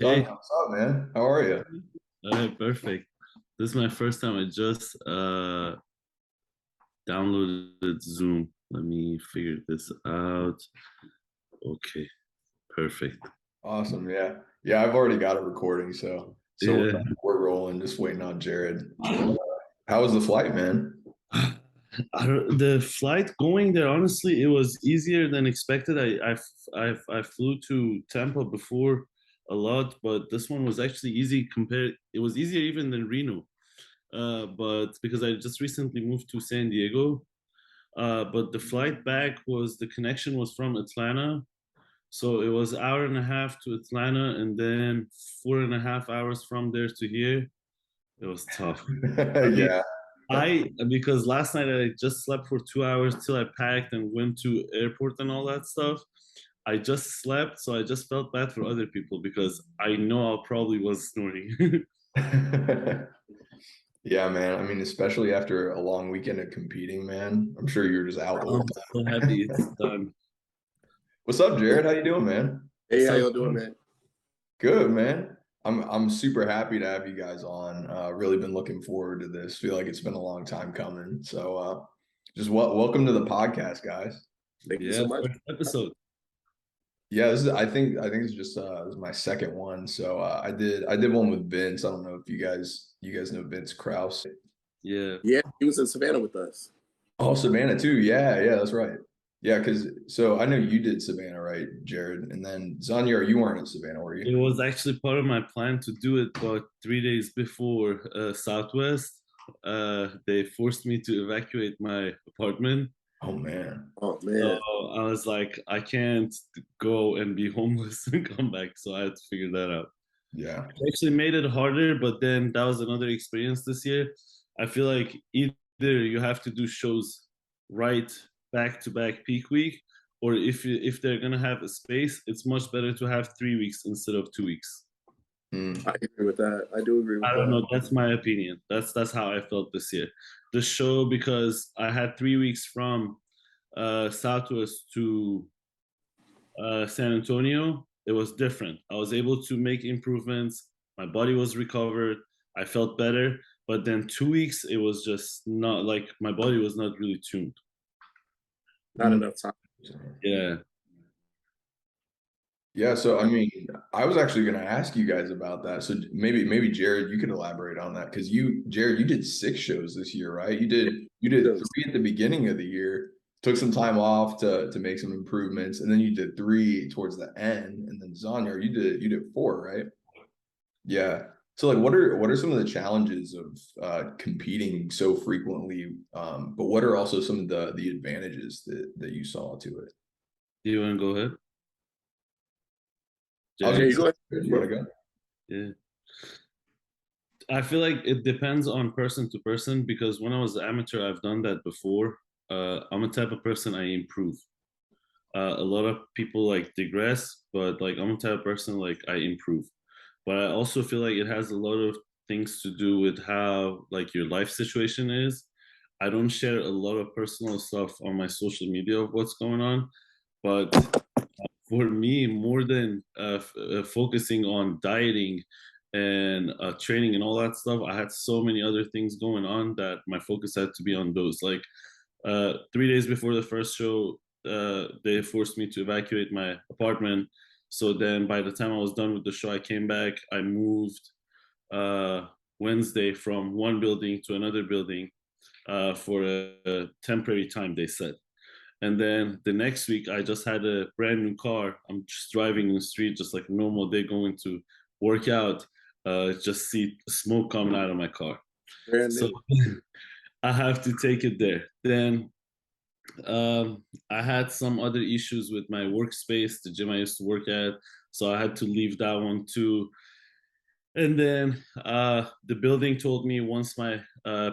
Hey, Zanyar, what's up, man? How are you? all right, perfect. This is my first time. I just downloaded Zoom. Let me figure this out. Okay, perfect. Awesome, yeah. Yeah, I've already got it recording, so Yeah. we're rolling, just waiting on Jared. How was the flight, man? The flight going there, honestly, it was easier than expected. I flew to Tampa before a lot, but this one was actually easy compared. It was easier even than Reno. But because I just recently moved to San Diego, but the flight back was the connection was from Atlanta. So it was hour and a half to Atlanta and then 4.5 hours from there to here. It was tough. I mean, Yeah. because last night I just slept for 2 hours till I packed and went to airport and all that stuff. I just slept, so I just felt bad for other people because I know I probably was snoring. Yeah, man. I mean, especially after a long weekend of competing, man. I'm sure you're just out the whole I'm so happy time. it's done. What's up, Jared? How you doing, man? Hey, What's how up? y'all doing, man? Good, man. I'm super happy to have you guys on. Really been looking forward to this. Feel like it's been a long time coming. So just welcome to the podcast, guys. Thank you so Yeah, much. first episode. Yeah, this is I think it's just this is my second one. So I did one with Vince. I don't know if you guys know Vince Krause. Yeah. Yeah, he was in Savannah with us. Oh, Savannah too. Yeah, that's right. Yeah, because so I know you did Savannah, right, Jared? And then Zanyar, you weren't in Savannah, were It you? was actually part of my plan to do it, but 3 days before Southwest, they forced me to evacuate my apartment. Oh man. Oh So man, I was like, I can't go and be homeless and come back. So I had to figure that out. Yeah. It actually made it harder, but then that was another experience this year. I feel like either you have to do shows right back to back peak week, or if they're gonna have a space, it's much better to have 3 weeks instead of 2 weeks. Mm. I agree with that. I do agree I with don't that. know. That's my opinion. That's how I felt this year. The show because I had 3 weeks from Southwest to San Antonio. It was different. I was able to make improvements. My body was recovered. I felt better. But then 2 weeks, it was just not like my body was not really tuned. Not enough time. Yeah. Yeah, so I mean, I was actually going to ask you guys about that. So maybe Jared, you could elaborate on that because Jared, you did 6 shows this year, right? You did So, three at the beginning of the year, took some time off to make some improvements, and then you did three towards the end, and then Zanyar, you did four, right? Yeah. So like, what are some of the challenges of competing so frequently? But what are also some of the advantages that you saw to it? Do you want to go ahead, I was yeah, Jared? going you to say, go ahead. do you want to go? Yeah. I feel like it depends on person to person because when I was an amateur, I've done that before. I'm a type of person I improve. A lot of people like digress, but like I'm a type of person like I improve. But I also feel like it has a lot of things to do with how like your life situation is. I don't share a lot of personal stuff on my social media of what's going on, but for me, more than focusing on dieting and training and all that stuff, I had so many other things going on that my focus had to be on those. Like 3 days before the first show, they forced me to evacuate my apartment. So then, by the time I was done with the show, I came back. I moved Wednesday from one building to another building for a temporary time. They said. And then the next week, I just had a brand new car. I'm just driving in the street, just like a normal day, going to work out. Just see smoke coming out of my car. Brand So new. I have to take it there. Then I had some other issues with my workspace, the gym I used to work at. So I had to leave that one too. And then the building told me once my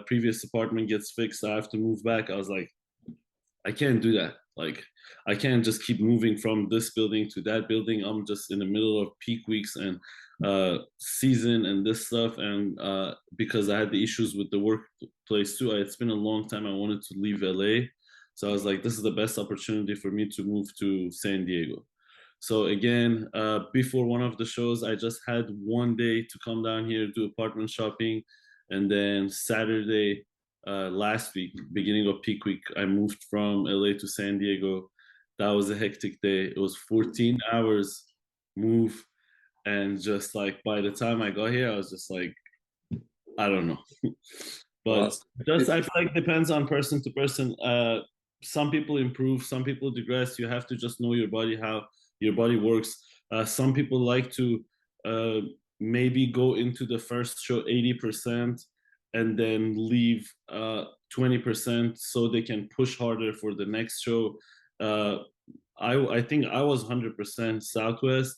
previous apartment gets fixed, I have to move back. I was like, I can't do that. Like, I can't just keep moving from this building to that building. I'm just in the middle of peak weeks and season and this stuff. And because I had the issues with the workplace too, it's been a long time. I wanted to leave LA. So I was like, this is the best opportunity for me to move to San Diego. So again, before one of the shows, I just had one day to come down here, do apartment shopping, and then Saturday last week, beginning of peak week, I moved from LA to San Diego. That was a hectic day. It was 14 hours move, and just like by the time I got here, I was just like, I don't know. But Awesome. just I feel like it depends on person to person. Some people improve, some people digress. You have to just know your body, how your body works. Some people like to uh, maybe go into the first show 80% and then leave 20% so they can push harder for the next show. Uh, I think I was 100% Southwest,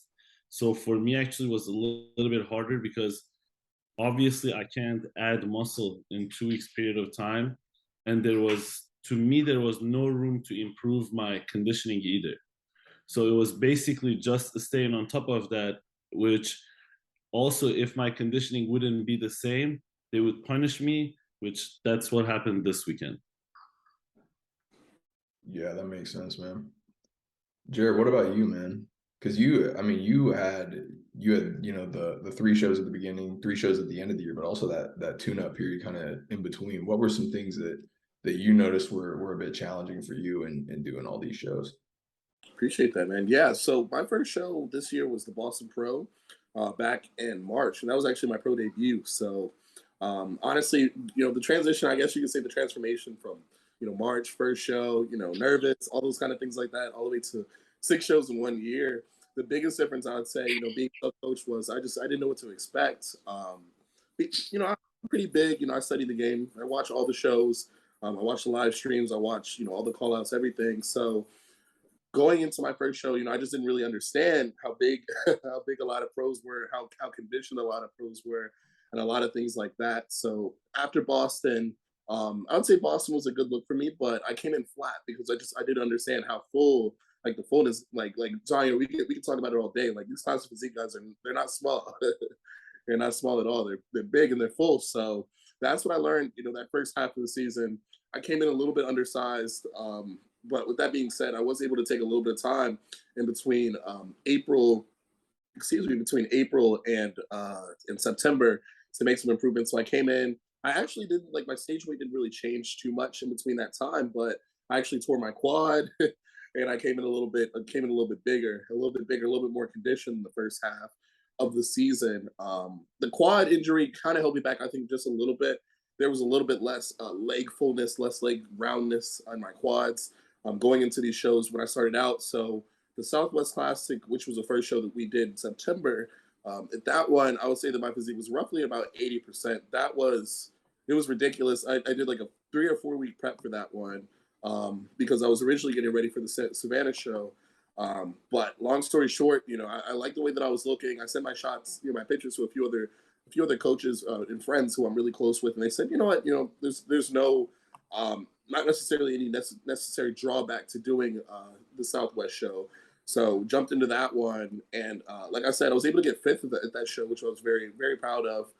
so for me actually was a little bit harder because obviously I can't add muscle in 2 weeks period of time, and there was, to me, there was no room to improve my conditioning either. So it was basically just staying on top of that, which also if my conditioning wouldn't be the same, they would punish me, which that's what happened this weekend. Yeah, that makes sense, man. Jared, what about you, man? Because you, I mean, you had, the 3 shows at the beginning, 3 shows at the end of the year, but also that tune-up period kind of in between. What were some things that you noticed were a bit challenging for you in doing all these shows? Appreciate that, man. Yeah. So my first show this year was the Boston Pro, back in March, and that was actually my pro debut. So honestly, the transition, I guess you could say the transformation from March first show, nervous, all those kind of things like that, all the way to 6 shows in 1 year. The biggest difference I would say, being a coach was I didn't know what to expect. I'm pretty big. I study the game. I watch all the shows. I watch the live streams. I watch all the call outs, everything. So going into my first show, I just didn't really understand how big how big a lot of pros were, how conditioned a lot of pros were, and a lot of things like that. So after Boston, I would say Boston was a good look for me, but I came in flat because I didn't understand how full, like the fullness, like Zanyar, we can talk about it all day. Like these classic physique guys they're not small. They're not small at all. They're big and they're full. So that's what I learned. That first half of the season, I came in a little bit undersized. But with that being said, I was able to take a little bit of time in between between April and September to make some improvements. So I came in. I actually didn't like my stage weight didn't really change too much in between that time, but I actually tore my quad, and I came in a little bit bigger, a little bit more conditioned in the first half of the season. The quad injury kind of held me back, I think, just a little bit. There was a little bit less leg fullness, less leg roundness on my quads going into these shows when I started out. So the Southwest Classic, which was the first show that we did in September, at that one, I would say that my physique was roughly about 80%. It was ridiculous. I did like a 3 or 4 week prep for that one because I was originally getting ready for the Savannah show. But long story short, I like the way that I was looking. I sent my shots, my pictures to a few other coaches and friends who I'm really close with, and they said, you know what, there's no not necessarily any necessary drawback to doing the Southwest show. So jumped into that one, and like I said, I was able to get fifth at that show, which I was very very proud of.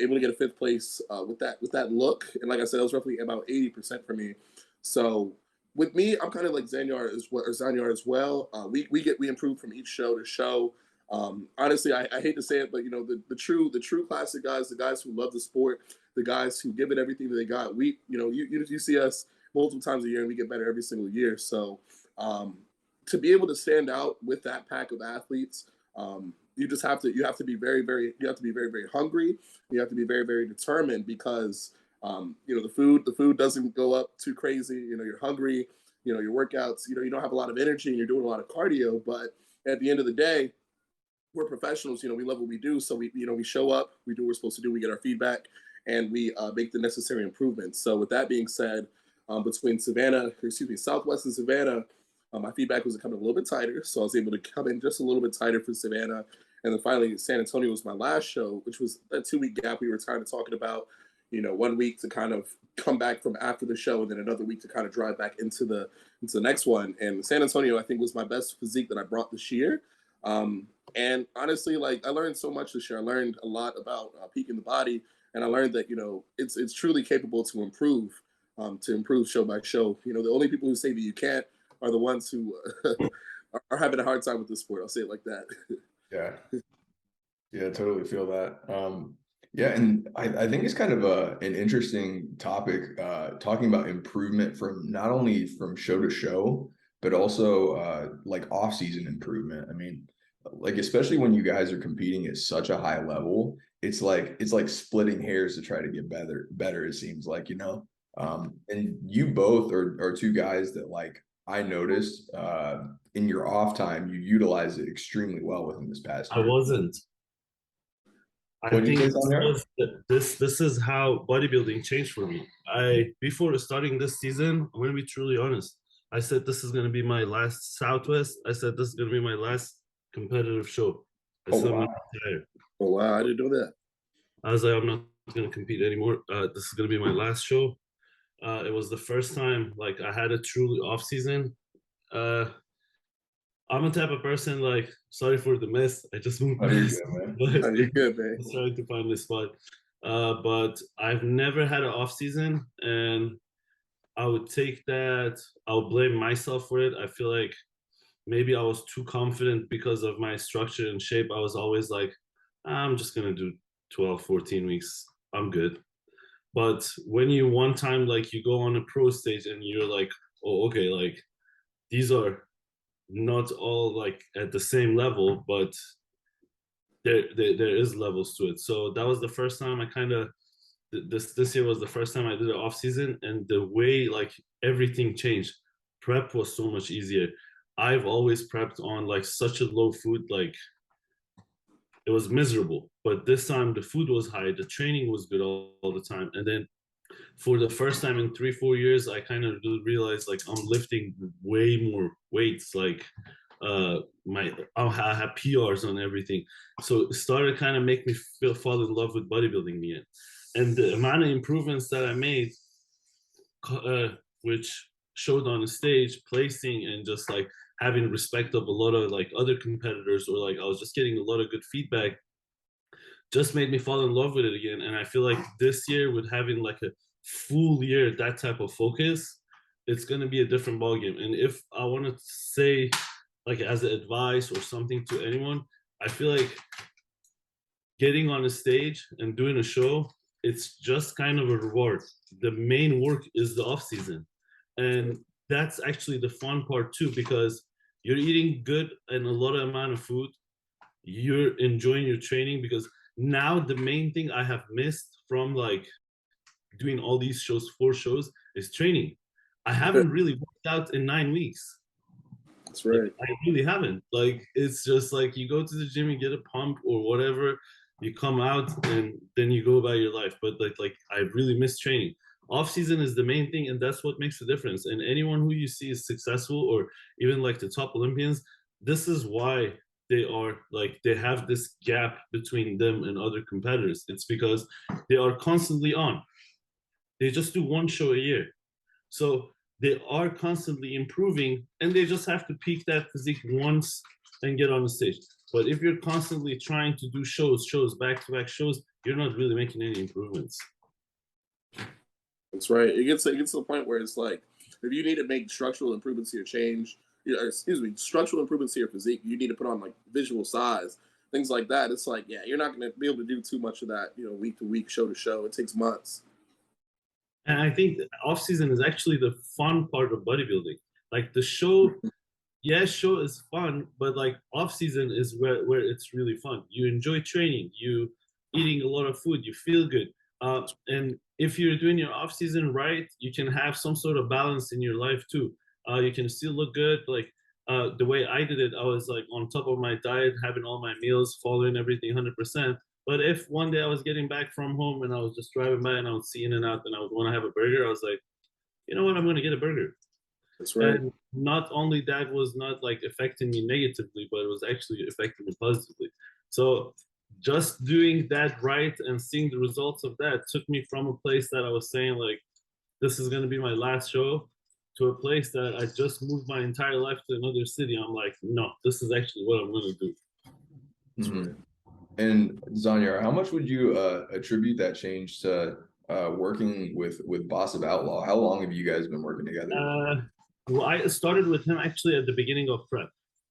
Able to get a fifth place with that look, and like I said, it was roughly about 80% for me. So with me, I'm kind of like Zanyar as well. We improve from each show to show. Honestly, I hate to say it, but the true classic guys, the guys who love the sport, the guys who give it everything that they got. You see us multiple times a year, and we get better every single year. So to be able to stand out with that pack of athletes, you have to be very hungry. You have to be very very determined because the food doesn't go up too crazy. You're hungry. Your workouts. You don't have a lot of energy and you're doing a lot of cardio. But at the end of the day, we're professionals. We love what we do. So we show up. We do what we're supposed to do. We get our feedback, and we make the necessary improvements. So with that being said, between Southwest and Savannah, my feedback was coming a little bit tighter. So I was able to come in just a little bit tighter for Savannah. And then finally, San Antonio was my last show, which was a 2 week gap we were kind of talking about. 1 week to kind of come back from after the show, and then another week to kind of drive back into the next one. And San Antonio, I think, was my best physique that I brought this year. And honestly, like I learned so much this year. I learned a lot about peaking the body, and I learned that it's truly capable to improve show by show. The only people who say that you can't are the ones who are having a hard time with the sport. I'll say it like that. Yeah. Yeah, totally feel that. Yeah, and I think it's kind of an interesting topic, talking about improvement from not only from show to show, but also like off-season improvement. I mean, like especially when you guys are competing at such a high level, it's like splitting hairs to try to get better, it seems like, you know. And you both are two guys that like I noticed in your off time, you utilize it extremely well within this past I year. wasn't. I What did think you say, Zanyar? this is how bodybuilding changed for me. Before starting this season, I'm gonna be truly honest. I said this is gonna be my last Southwest. I said this is gonna be my last competitive show. I Oh said I'm wow. gonna retire. Oh wow, I didn't know that. I was like, I'm not gonna compete anymore. This is gonna be my last show. It was the first time like I had a truly off season. Uh, I'm a type of person like sorry for the mess. I just moved Oh, you're mess, good, man. but Oh, you're good, man. just trying to find my spot. But I've never had an off season, and I would take that. I'll blame myself for it. I feel like maybe I was too confident because of my structure and shape. I was always like, I'm just gonna do 12, 14 weeks. I'm good. But when you one time like you go on a pro stage and you're like, oh, okay, like these are not all like at the same level, but there is levels to it. So that was the first time I kind of this year was the first time I did it off season, and the way like everything changed. Prep was so much easier. I've always prepped on like such a low food, like it was miserable. But this time the food was high, the training was good all the time, and then for the first time in 3-4 years, I kind of realized like I'm lifting way more weights. Like I have PRs on everything, so it started kind of make me fall in love with bodybuilding again. And the amount of improvements that I made, which showed on the stage, placing and just like having respect of a lot of like other competitors, or like I was just getting a lot of good feedback, just made me fall in love with it again. And I feel like this year, with having like a full year that type of focus, it's going to be a different ballgame. And if I want to say like as an advice or something to anyone, I feel like getting on a stage and doing a show, it's just kind of a reward. The main work is the off season, and that's actually the fun part too, because you're eating good and a lot of amount of food, you're enjoying your training. Because now the main thing I have missed from like doing all these shows, 4 shows, is training. I haven't really worked out in 9 weeks. That's Like right. I really haven't. Like it's just like you go to the gym, you get a pump or whatever, you come out and then you go about your life. But like I really miss training. Off season is the main thing, and that's what makes the difference. And anyone who you see is successful, or even like the top Olympians, this is why they are like they have this gap between them and other competitors. It's because they are constantly on. They just do one show a year. So they are constantly improving, and they just have to peak that physique once and get on the stage. But if you're constantly trying to do shows, back-to-back shows, you're not really making any improvements. That's right. It gets to the point where it's like if you need to make structural improvements to your change, excuse me, structural improvements to your physique, you need to put on like visual size, things like that. It's like, yeah, you're not going to be able to do too much of that, week to week, show to show. It takes months. And I think off season is actually the fun part of bodybuilding. Like the show, yes, show is fun, but like off season is where it's really fun. You enjoy training, you eating a lot of food, you feel good. And if you're doing your off season right, you can have some sort of balance in your life too. You can still look good. Like the way I did it, I was like on top of my diet, having all my meals, following everything 100%. But if one day I was getting back from home and I was just driving by and I would see In and Out and I would want to have a burger, I was like, you know what, I'm going to get a burger. That's right. And not only that was not like affecting me negatively, but it was actually affecting me positively. So just doing that right and seeing the results of that took me from a place that I was saying like this is going to be my last show, to a place that I just moved my entire life to another city. I'm like, no, this is actually what I'm going to do. Mhm. And Zanyar, how much would you attribute that change to working with Boss of Outlaw? How long have you guys been working together? Well, I started with him actually at the beginning of prep.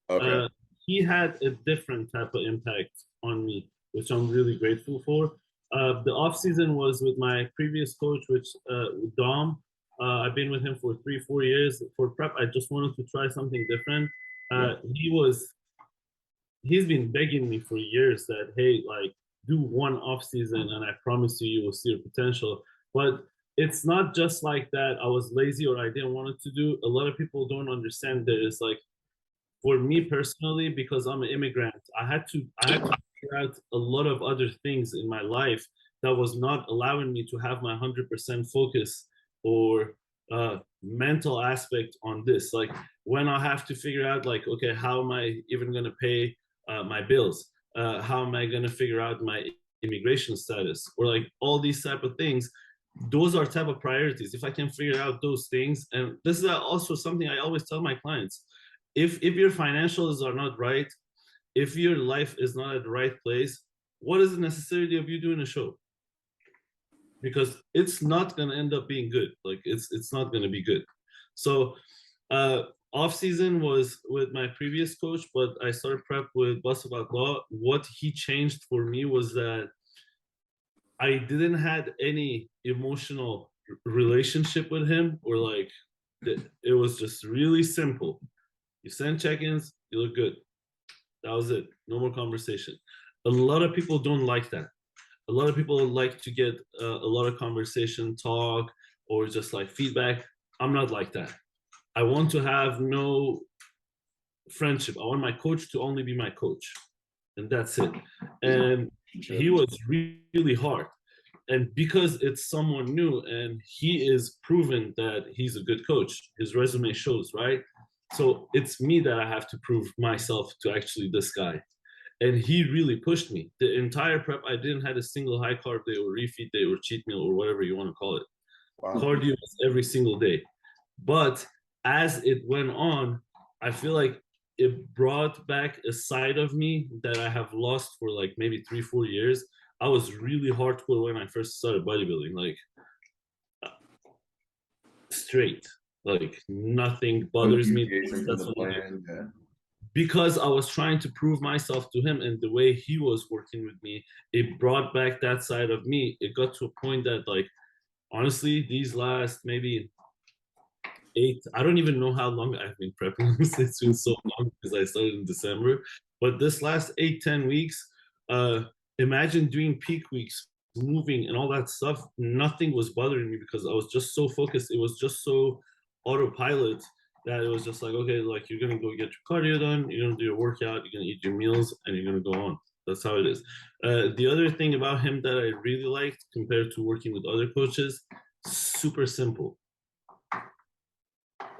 Okay. He had a different type of impact on me, which I'm really grateful for. The off season was with my previous coach, which Dom. I've been with him for 3-4 years. For prep, I just wanted to try something different. Yeah. He's been begging me for years that, hey, like, do one off season and I promise you will see your potential. But it's not just like that I was lazy or I didn't want it to do. A lot of people don't understand that it's like, for me personally, because I'm an immigrant, I had to figure out a lot of other things in my life that was not allowing me to have my 100% focus or mental aspect on this. Like, when I have to figure out, like, okay, how am I even going to pay my bills? How am I going to figure out my immigration status, or like all these type of things? Those are type of priorities. If I can figure out those things, and this is also something I always tell my clients, if your financials are not right, if your life is not at the right place, what is the necessity of you doing a show? Because it's not going to end up being good. Like, it's not going to be good. So off season was with my previous coach, but I started prep with Law. What he changed for me was that I didn't had any emotional relationship with him, or like, it was just really simple. You send check-ins, you look good. That was it. No more conversation. A lot of people don't like that. A lot of people like to get a lot of conversation, talk, or just like feedback. I'm not like that. I want to have no friendship. I want my coach to only be my coach, and that's it. And he was really hard. And because it's someone new and he is proven that he's a good coach, his resume shows, right? So it's me that I have to prove myself to actually this guy. And he really pushed me. The entire prep, I didn't have a single high carb day or refeed day or cheat meal or whatever you want to call it. Wow. Cardio was every single day. But as it went on, I feel like it brought back a side of me that I have lost for like maybe 3-4 years. I was really hardcore when I first started bodybuilding, like straight, like nothing bothers me. From the plan, yeah. Because I was trying to prove myself to him, and the way he was working with me, it brought back that side of me. It got to a point that, like, honestly, these last maybe 8, I don't even know how long I've been prepping. It's been so long because I started in December. But this last 8-10 weeks, imagine doing peak weeks, moving and all that stuff. Nothing was bothering me because I was just so focused. It was just so autopilot that it was just like, okay, like, you're gonna go get your cardio done, you're gonna do your workout, you're gonna eat your meals, and you're gonna go on. That's how it is. The other thing about him that I really liked compared to working with other coaches, super simple.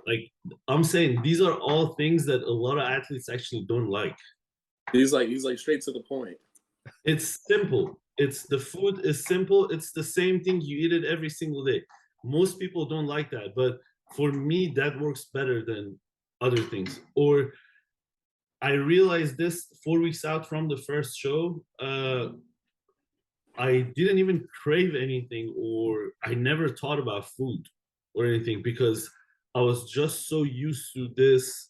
Like, I'm saying, these are all things that a lot of athletes actually don't like. He's like straight to the point. It's simple. It's the food is simple. It's the same thing. You eat it every single day. Most people don't like that, but for me, that works better than other things. Or I realized this 4 weeks out from the first show. I didn't even crave anything, or I never thought about food or anything, because I was just so used to this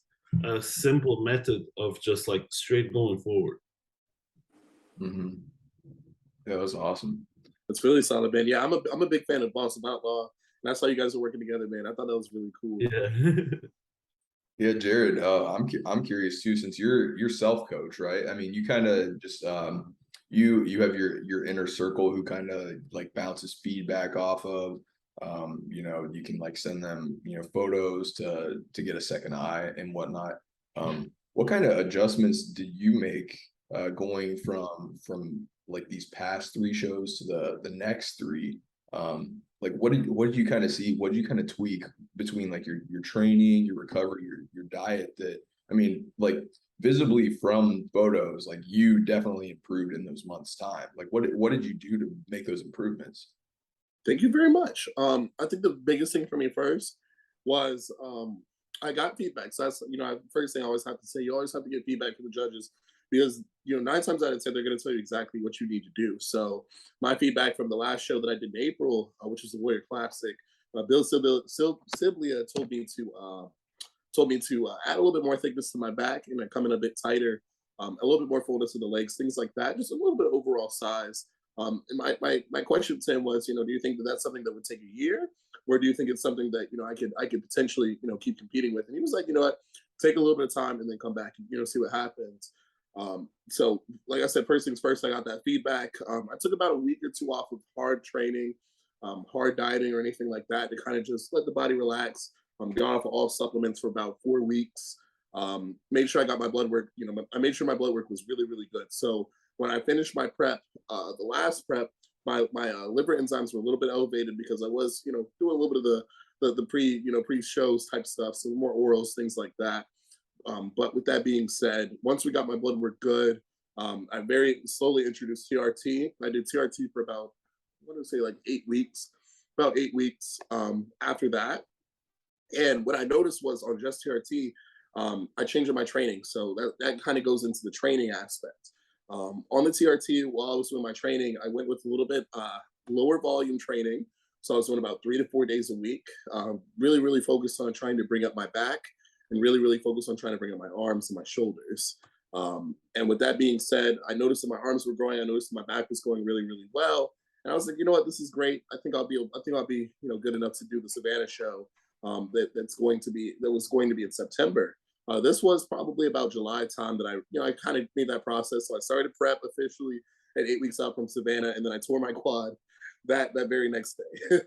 simple method of just like straight going forward. Mm-hmm. Yeah, that was awesome. That's really solid, man. Yeah, I'm a big fan of Boss About Law, and that's how you guys are working together, man. I thought that was really cool. Yeah. Yeah, Jared, I'm curious too, since you're self-coach, right? I mean, you kind of just you have your inner circle who kind of like bounces feedback off of. You know, you can like send them, you know, photos to get a second eye and whatnot. What kind of adjustments did you make going from like these past 3 shows to the next 3? Like what did you kind of see? What did you kind of tweak between like your training, your recovery, your diet? That, I mean, like visibly from photos, like you definitely improved in those months' time. Like what did you do to make those improvements? Thank you very much. I think the biggest thing for me first was I got feedback. So that's, first thing I always have to say, you always have to get feedback from the judges, because 9 times out of 10 they're going to tell you exactly what you need to do. So my feedback from the last show that I did in April, which was the Warrior Classic, Bill Siblia told me told me to add a little bit more thickness to my back and then come in a bit tighter, a little bit more fullness in the legs, things like that, just a little bit of overall size. And my question to him was, you know, do you think that that's something that would take a year, or do you think it's something that, you know, I could potentially, you know, keep competing with? And he was like, you know what, take a little bit of time and then come back and, you know, see what happens. So like I said, first things first, I got that feedback. I took about a week or two off of hard training, hard dieting or anything like that, to kind of just let the body relax. Got off of all supplements for about 4 weeks. Made sure I got my blood work, you know, I made sure my blood work was really, really good. So when I finished my prep, the last prep, my liver enzymes were a little bit elevated because I was, you know, doing a little bit of the pre-shows type stuff, so more orals, things like that. But with that being said, once we got my blood work good, I very slowly introduced TRT. I did TRT for about, I want to say like 8 weeks, about 8 weeks after that. And what I noticed was on just TRT, I changed my training. So that kind of goes into the training aspect. On the TRT, while I was doing my training, I went with a little bit lower volume training. So I was doing about 3 to 4 days a week, really, really focused on trying to bring up my back and really, really focused on trying to bring up my arms and my shoulders. And with that being said, I noticed that my arms were growing. I noticed that my back was going really, really well. And I was like, you know what, this is great. I think I'll be, you know, good enough to do the Savannah show. That was going to be in September. This was probably about July time that I kind of made that process. So I started prep officially at 8 weeks out from Savannah, and then I tore my quad that very next day.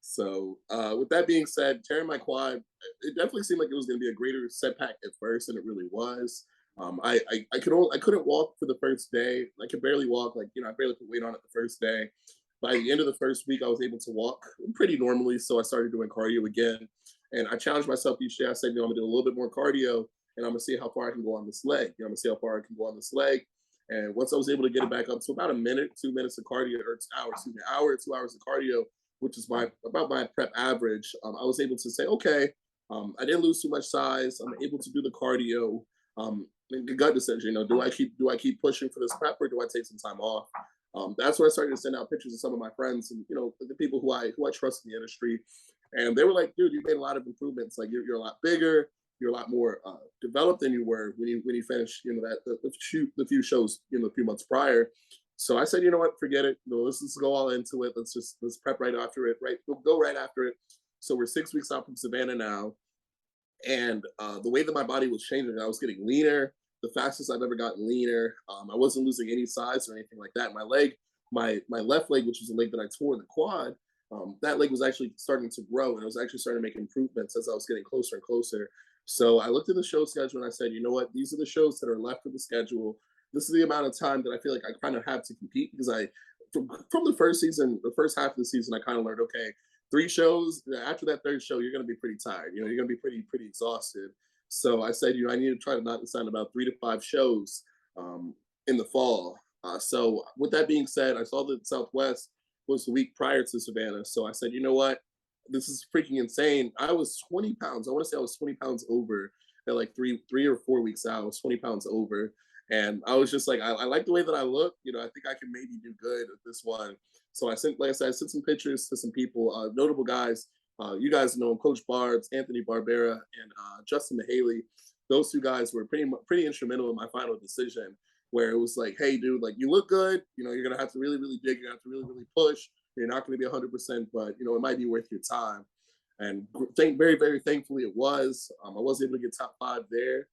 So with that being said, tearing my quad, it definitely seemed like it was going to be a greater setback at first than it really was. I couldn't walk for the first day. I could barely walk. Like, you know, I barely put weight on it the first day. By the end of the first week, I was able to walk pretty normally. So I started doing cardio again. And I challenged myself each day. I said, you know, I'm gonna do a little bit more cardio and I'm gonna see how far I can go on this leg. You know, I'm gonna see how far I can go on this leg. And once I was able to get it back up to about a minute, 2 minutes of cardio, or hour or 2 hours of cardio, which is about my prep average, I was able to say, okay, I didn't lose too much size. I'm able to do the cardio. The gut decision, you know, do I keep pushing for this prep, or do I take some time off? That's when I started to send out pictures of some of my friends and, you know, the people who I trust in the industry, and they were like, "Dude, you made a lot of improvements. Like you're a lot bigger, you're a lot more developed than you were when you finished, you know, the few shows, you know, a few months prior." So I said, you know what, forget it. No, let's go all into it. Let's prep right after it. Right, we'll go right after it. So we're 6 weeks out from Savannah now, and the way that my body was changing, I was getting leaner, the fastest I've ever gotten leaner. I wasn't losing any size or anything like that. My leg, my left leg, which was the leg that I tore, the quad, that leg was actually starting to grow, and it was actually starting to make improvements as I was getting closer and closer. So I looked at the show schedule and I said, you know what, these are the shows that are left of the schedule. This is the amount of time that I feel like I kind of have to compete, because from the first season, the first half of the season, I kind of learned, okay, 3 shows. After that third show, you're going to be pretty tired. You know, you're going to be pretty exhausted. So I said, you know, I need to try to knock this out about 3 to 5 shows in the fall. So with that being said, I saw that Southwest was the week prior to Savannah. So I said, you know what? This is freaking insane. I was 20 pounds. I want to say I was 20 pounds over at like three or 4 weeks out. I was 20 pounds over. And I was just like, I like the way that I look. You know, I think I can maybe do good at this one. So I sent, like I said, I sent some pictures to some people, notable guys. You guys know Coach Barbs, Anthony Barbera, and Justin Mahaley. Those 2 guys were pretty instrumental in my final decision, where it was like, hey, dude, like, you look good. You know, you're going to have to really, really dig. You're going to have to really, really push. You're not going to be 100%, but, you know, it might be worth your time. And very, very thankfully it was. I was able to get top 5 there.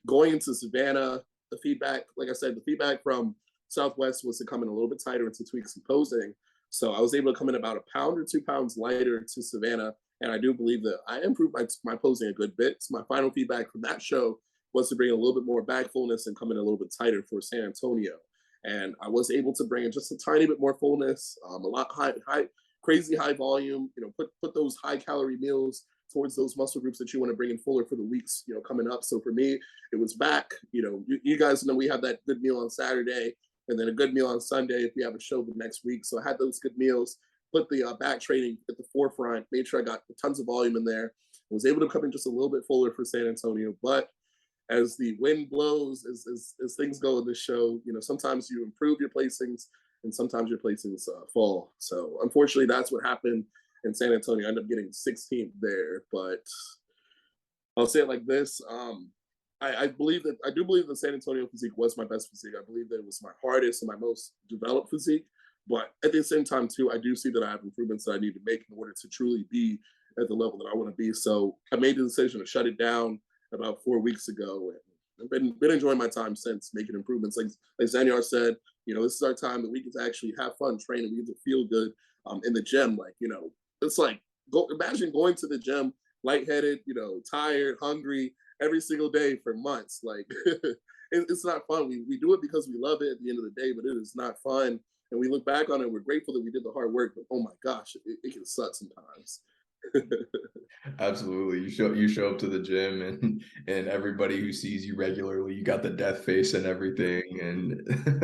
Going into Savannah, the feedback, like I said, the feedback from Southwest was to come in a little bit tighter and to tweak some posing. So I was able to come in about a pound or 2 pounds lighter to Savannah. And I do believe that I improved my posing a good bit. So my final feedback from that show was to bring a little bit more back fullness and come in a little bit tighter for San Antonio. And I was able to bring in just a tiny bit more fullness, a lot crazy high volume, you know, put those high calorie meals towards those muscle groups that you want to bring in fuller for the weeks, you know, coming up. So for me, it was back. You know, you guys know we have that good meal on Saturday, and then a good meal on Sunday if we have a show the next week. So I had those good meals, put the back training at the forefront, made sure I got tons of volume in there. I was able to come in just a little bit fuller for San Antonio. But as the wind blows, as things go in this show, you know, sometimes you improve your placings and sometimes your placings fall. So unfortunately, that's what happened in San Antonio. I ended up getting 16th there, but I'll say it like this. I believe that I do believe the San Antonio physique was my best physique. I believe that it was my hardest and my most developed physique. But at the same time, too, I do see that I have improvements that I need to make in order to truly be at the level that I want to be. So I made the decision to shut it down about 4 weeks ago, and I've been enjoying my time since, making improvements. Like Zanyar said, this is our time that we get to actually have fun training. We get to feel good in the gym. Like, it's like imagine going to the gym lightheaded, tired, hungry every single day for months. Like it's not fun. We do it because we love it at the end of the day, but it is not fun. And we look back on it, we're grateful that we did the hard work, but oh my gosh, it can suck sometimes. Absolutely. You show up to the gym, and everybody who sees you regularly, you got the death face and everything, and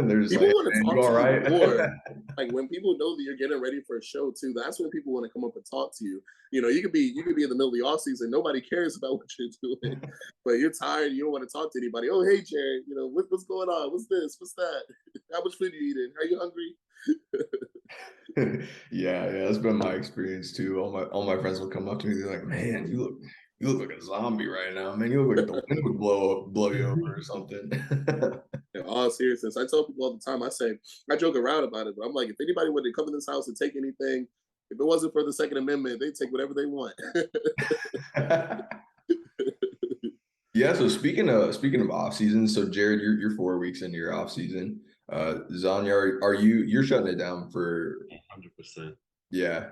they're just People like, want to "Man, you talk all to right?" you more. Like when people know that you're getting ready for a show too, that's when people want to come up and talk to you. You could be in the middle of the off season, nobody cares about what you're doing, but you're tired, you don't want to talk to anybody. Oh, hey Jared, what's going on? What's this? What's that? How much food are you eating? Are you hungry? Yeah, that's been my experience too. All my friends will come up to me, they're like, "Man, you look like a zombie right now, man. You look like the wind would blow you over or something." In all seriousness, I tell people all the time, I joke around about it, but I'm like, if anybody would come in this house and take anything, if it wasn't for the Second Amendment, they'd take whatever they want. Yeah, so speaking of off season, so Jared, you're 4 weeks into your off season. Zanya, you're shutting it down for 100%. yeah.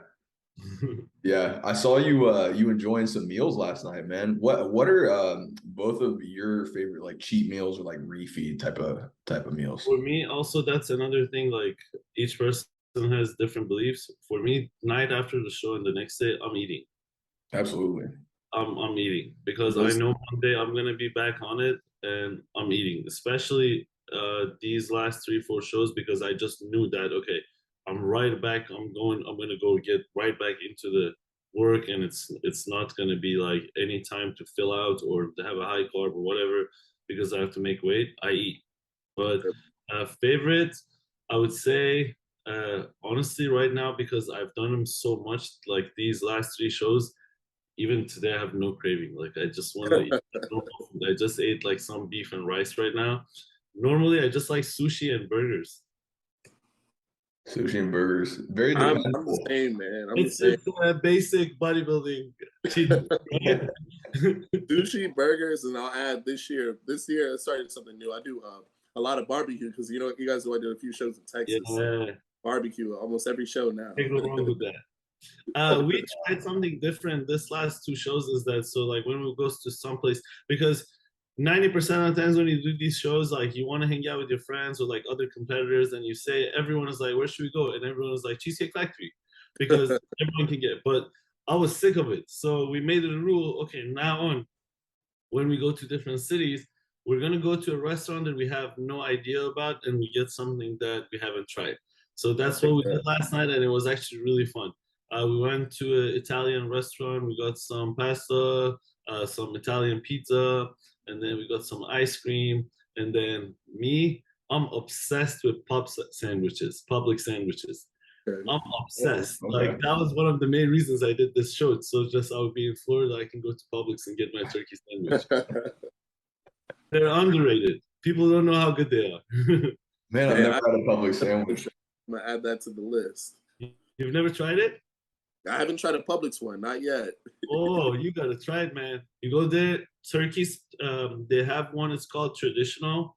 Yeah, I saw you enjoying some meals last night, man. What are both of your favorite like cheat meals or like refeed type of meals? For me, also, that's another thing. Like each person has different beliefs. For me, night after the show and the next day, I'm eating. Absolutely. I'm eating because I Those- know one day I'm gonna be back on it, and I'm eating. Especially these last 3, 4 shows, because I just knew that okay, I'm right back. I'm gonna go get right back into the work, and it's not gonna be like any time to fill out or to have a high carb or whatever because I have to make weight. I eat. But favorite, I would say, honestly, right now, because I've done them so much, like these last 3 shows, even today, I have no craving. Like, I just want to eat normal food. I just ate like some beef and rice right now. Normally, I just like sushi and burgers. Sushi and burgers. Very I'm the dependable. same, man. I'm the It's same. it's a basic bodybuilding cheat meal, right? Sushi, burgers, and I'll add this year. This year, I started something new. I do a lot of barbecue because you guys know I did a few shows in Texas. So Yeah, barbecue almost every show now. can't go wrong with that. We tried something different this last 2 shows. Is that so? Like when we go to someplace, because 90% of the times when you do these shows, like you want to hang out with your friends or like other competitors, and you say everyone is like, "Where should we go?" And everyone is like, "Cheesecake Factory," because everyone can get it. But I was sick of it, so we made it a rule. Okay, now on, when we go to different cities, we're gonna go to a restaurant that we have no idea about, and we get something that we haven't tried. So that's what we did last night, and it was actually really fun. We went to an Italian restaurant. We got some pasta, some Italian pizza, and then we got some ice cream. And then me, I'm obsessed with sandwiches, public sandwiches. I'm obsessed. Like Okay. that was one of the main reasons I did this show. So just I would be in Florida, I can go to Publix and get my turkey sandwich. They're underrated. People don't know how good they are. Man, I've Man, never had a public sandwich. I'm gonna add that to the list. You've never tried it? I haven't tried a Publix one, not yet. Oh, you gotta try it, man. You go there, turkeys. They have one. It's called traditional.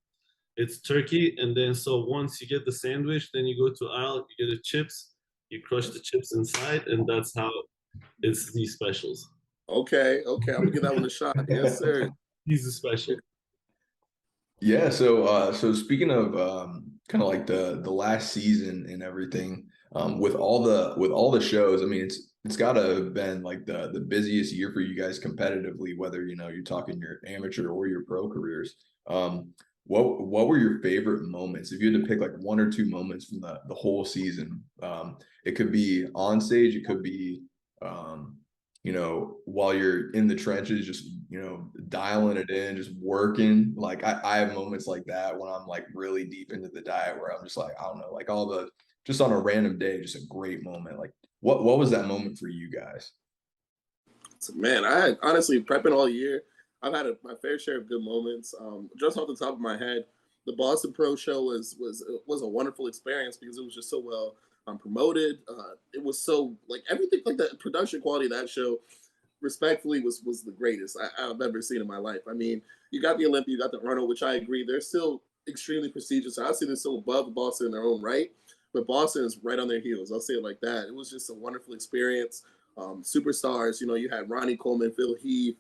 It's turkey, and then so once you get the sandwich, then you go to aisle. You get the chips. You crush the chips inside, and that's how it's these specials. Okay, I'm gonna give that one a shot. Yes, sir. These are special. Yeah, so speaking of kind of like the last season and everything, with all the shows, I mean it's gotta have been like the busiest year for you guys competitively, whether you're talking your amateur or your pro careers. What were your favorite moments? If you had to pick like 1 or 2 moments from the whole season, it could be on stage, it could be while you're in the trenches, just, dialing it in, just working. Like I have moments like that when I'm like really deep into the diet where I'm just like, I don't know, like just on a random day, just a great moment. Like what was that moment for you guys? Man, I had honestly prepping all year. I've had my fair share of good moments. Just off the top of my head, the Boston Pro Show was a wonderful experience because it was just so well promoted. It was so like everything like the production quality of that show respectfully was the greatest I've ever seen in my life. I mean, you got the Olympia, you got the Arnold, which I agree they're still extremely prestigious. I see they're still above Boston in their own right, but Boston is right on their heels. I'll say it like that. It was just a wonderful experience. Superstars, you know, you had Ronnie Coleman, Phil Heath,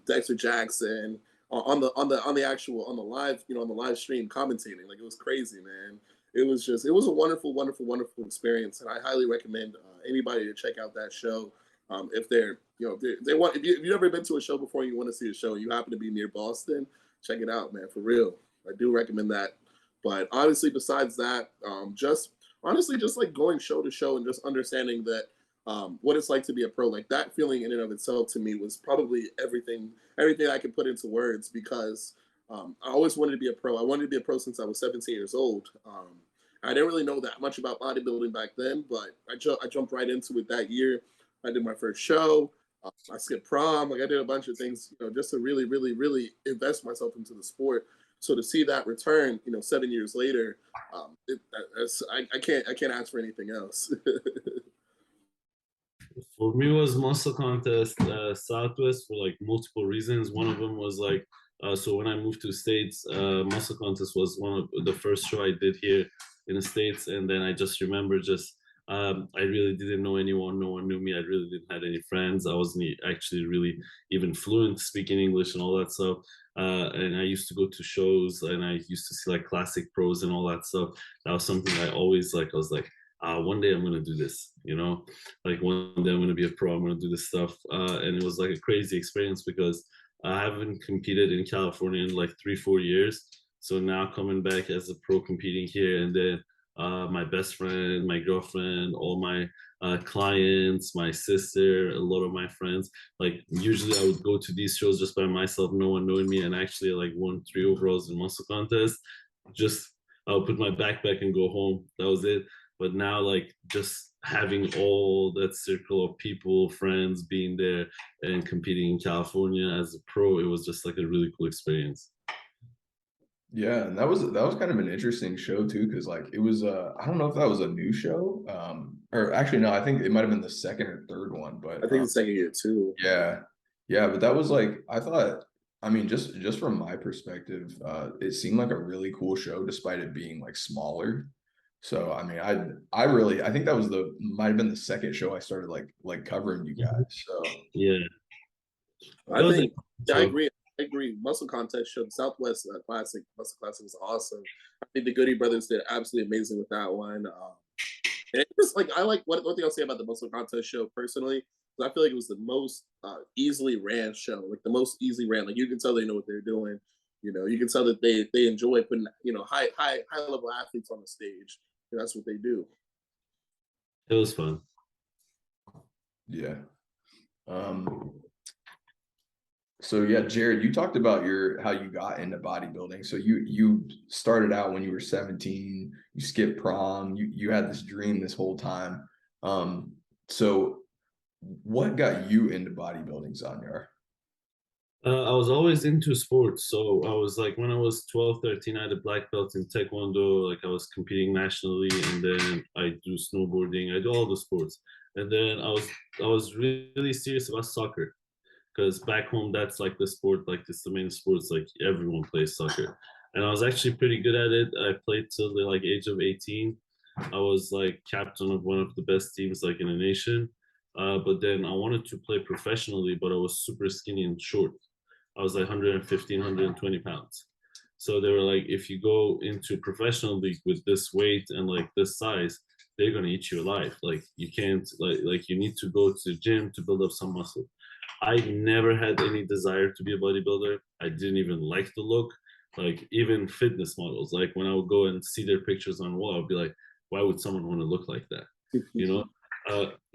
Dexter Jackson on the actual on the live, you know, on the live stream commentating. Like it was crazy, man. It was a wonderful, wonderful, wonderful experience, and I highly recommend anybody to check out that show if they're, you know, they want, if you've never been to a show before and you want to see a show and you happen to be near Boston, check it out, man, for real. I do recommend that. But honestly, besides that, just honestly, just like going show to show and just understanding that what it's like to be a pro, like that feeling in and of itself to me was probably everything I could put into words because I always wanted to be a pro. I wanted to be a pro since I was 17 years old. I didn't really know that much about bodybuilding back then, but I jumped right into it that year. I did my first show. I skipped prom. Like I did a bunch of things, you know, just to really, really, really invest myself into the sport. So to see that return, you know, 7 years later, I can't ask for anything else. For me, it was muscle contest Southwest for like multiple reasons. One of them was like, so when I moved to States, muscle contest was one of the first show I did here in the States, and then I just remember just I really didn't know anyone. No one knew me. I really didn't have any friends. I wasn't actually really even fluent speaking English and all that stuff. And I used to go to shows, and I used to see like classic pros and all that stuff. That was something I always like. I was like, one day I'm gonna do this, you know, like one day I'm gonna be a pro. I'm gonna do this stuff, and it was like a crazy experience because I haven't competed in California in like 3-4 years. So now coming back as a pro competing here, and then my best friend, my girlfriend, all my clients, my sister, a lot of my friends. Like usually I would go to these shows just by myself, no one knowing me, and actually like won 3 overalls in muscle contest. Just I'll put my backpack and go home. That was it. But now like just having all that circle of people, friends being there and competing in California as a pro, it was just like a really cool experience. Yeah, and that was kind of an interesting show too, because like it was I don't know if that was a new show, or actually no, I think it might have been the second or third one, but I think the second year too. yeah, yeah, but that was like I thought, I mean, just from my perspective, it seemed like a really cool show despite it being like smaller. So I mean, I think that was the might have been the second show I started like covering you guys. So Yeah, it I was a think yeah, I show. agree. I agree. Muscle contest show, the Southwest Classic Muscle Classic was awesome. I think the Goody Brothers did absolutely amazing with that one. And it was like I like one thing I'll say about the Muscle Contest show personally. I feel like it was the most easily ran show, like the most easily ran. Like you can tell they know what they're doing. You know, you can tell that they enjoy putting, you know, high level athletes on the stage. And that's what they do. It was fun. yeah. Um, So yeah, Jared, you talked about your how you got into bodybuilding. So you started out when you were 17, you skipped prom, you had this dream this whole time. So what got you into bodybuilding, Zanyar? I was always into sports. So I was like, when I was 12, 13, I had a black belt in Taekwondo. Like I was competing nationally, and then I do snowboarding. I do all the sports. And then I was really serious about soccer because back home that's like the sport, like it's the main sports. Like everyone plays soccer, and I was actually pretty good at it. I played till the like age of 18. I was like captain of one of the best teams like in the nation. But then I wanted to play professionally, but I was super skinny and short. I was like 115, 120 pounds. So they were like, if you go into professional league with this weight and like this size, they're gonna eat you alive. Like you can't like you need to go to the gym to build up some muscle. I never had any desire to be a bodybuilder. I didn't even like the look. Like even fitness models, like when I would go and see their pictures on the wall, I'd be like, why would someone want to look like that? You know?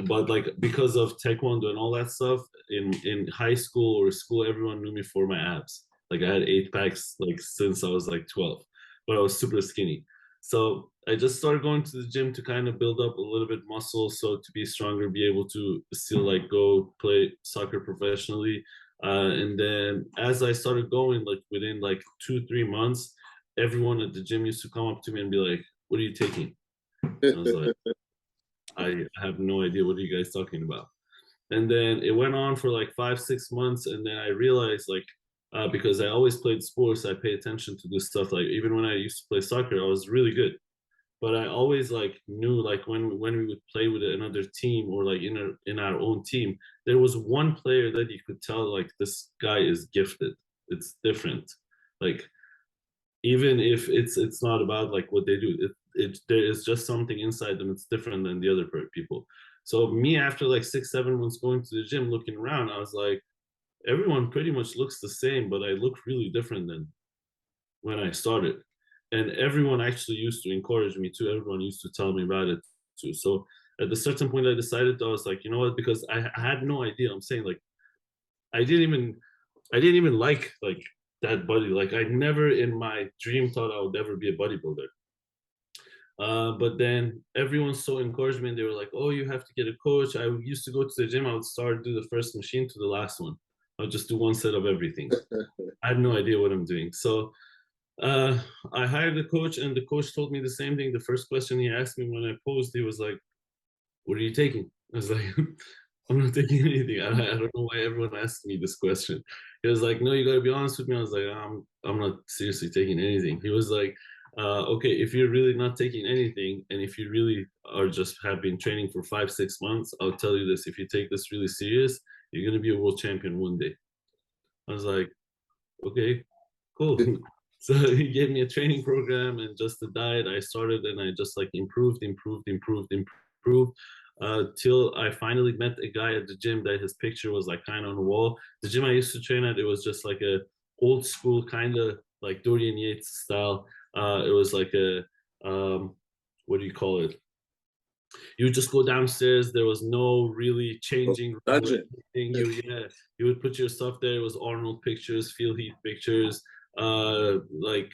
But like because of taekwondo and all that stuff in high school or school, everyone knew me for my abs. Like I had 8 packs like since I was like 12, but I was super skinny. So I just started going to the gym to kind of build up a little bit muscle, so to be stronger, be able to still like go play soccer professionally. And then as I started going, like within like 2, 3 months, everyone at the gym used to come up to me and be like, "What are you taking?" And I was like, "I have no idea. What are you guys talking about?" And then it went on for like 5, 6 months, and then I realized like because I always played sports, I pay attention to this stuff. Like even when I used to play soccer, I was really good, but I always like knew like when we would play with another team or like in our own team, there was one player that you could tell like this guy is gifted. It's different. Like even if it's not about like what they do, it there is just something inside them. It's different than the other people. So me after like 6, 7 months going to the gym, looking around, I was like, everyone pretty much looks the same, but I look really different than when I started. And everyone actually used to encourage me too. Everyone used to tell me about it too. So at a certain point, I decided, I was like, you know what? Because I had no idea. I'm saying like I didn't even I didn't even like that body. Like I never in my dream thought I would ever be a bodybuilder. But then everyone so encouraged me. And they were like, "Oh, you have to get a coach." I used to go to the gym. I would start do the first machine to the last one. I would just do one set of everything. I had no idea what I'm doing. So I hired a coach, and the coach told me the same thing. The first question he asked me when I posed, he was like, "What are you taking?" I was like, "I'm not taking anything." I don't know why everyone asked me this question. He was like, "No, you got to be honest with me." I was like, I'm not seriously taking anything." He was like, "Okay, if you're really not taking anything, and if you really are just have been training for 5, 6 months, I'll tell you this: if you take this really serious, you're gonna be a world champion one day." I was like, "Okay, cool." So he gave me a training program and just the diet. I started and I just like improved till I finally met a guy at the gym that his picture was like kind of on the wall. The gym I used to train at, it was just like a old school kind of like Dorian Yates style. It was like a what do you call it? You would just go downstairs. There was no really changing room or Dungeon. anything. You would put your stuff there. It was Arnold pictures, Phil Heath pictures, like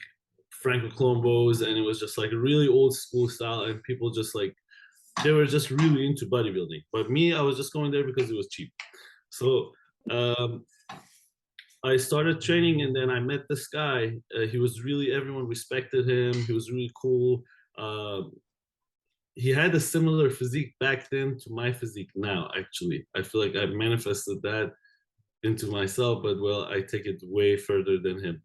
Franco Colombos, and it was just like a really old school style. And people just like they were just really into bodybuilding. But me, I was just going there because it was cheap. So I started training, and then I met this guy. He was really everyone respected him. He was really cool. Uh, he had a similar physique back then to my physique now. Actually, I feel like I've manifested that into myself, but well, I take it way further than him.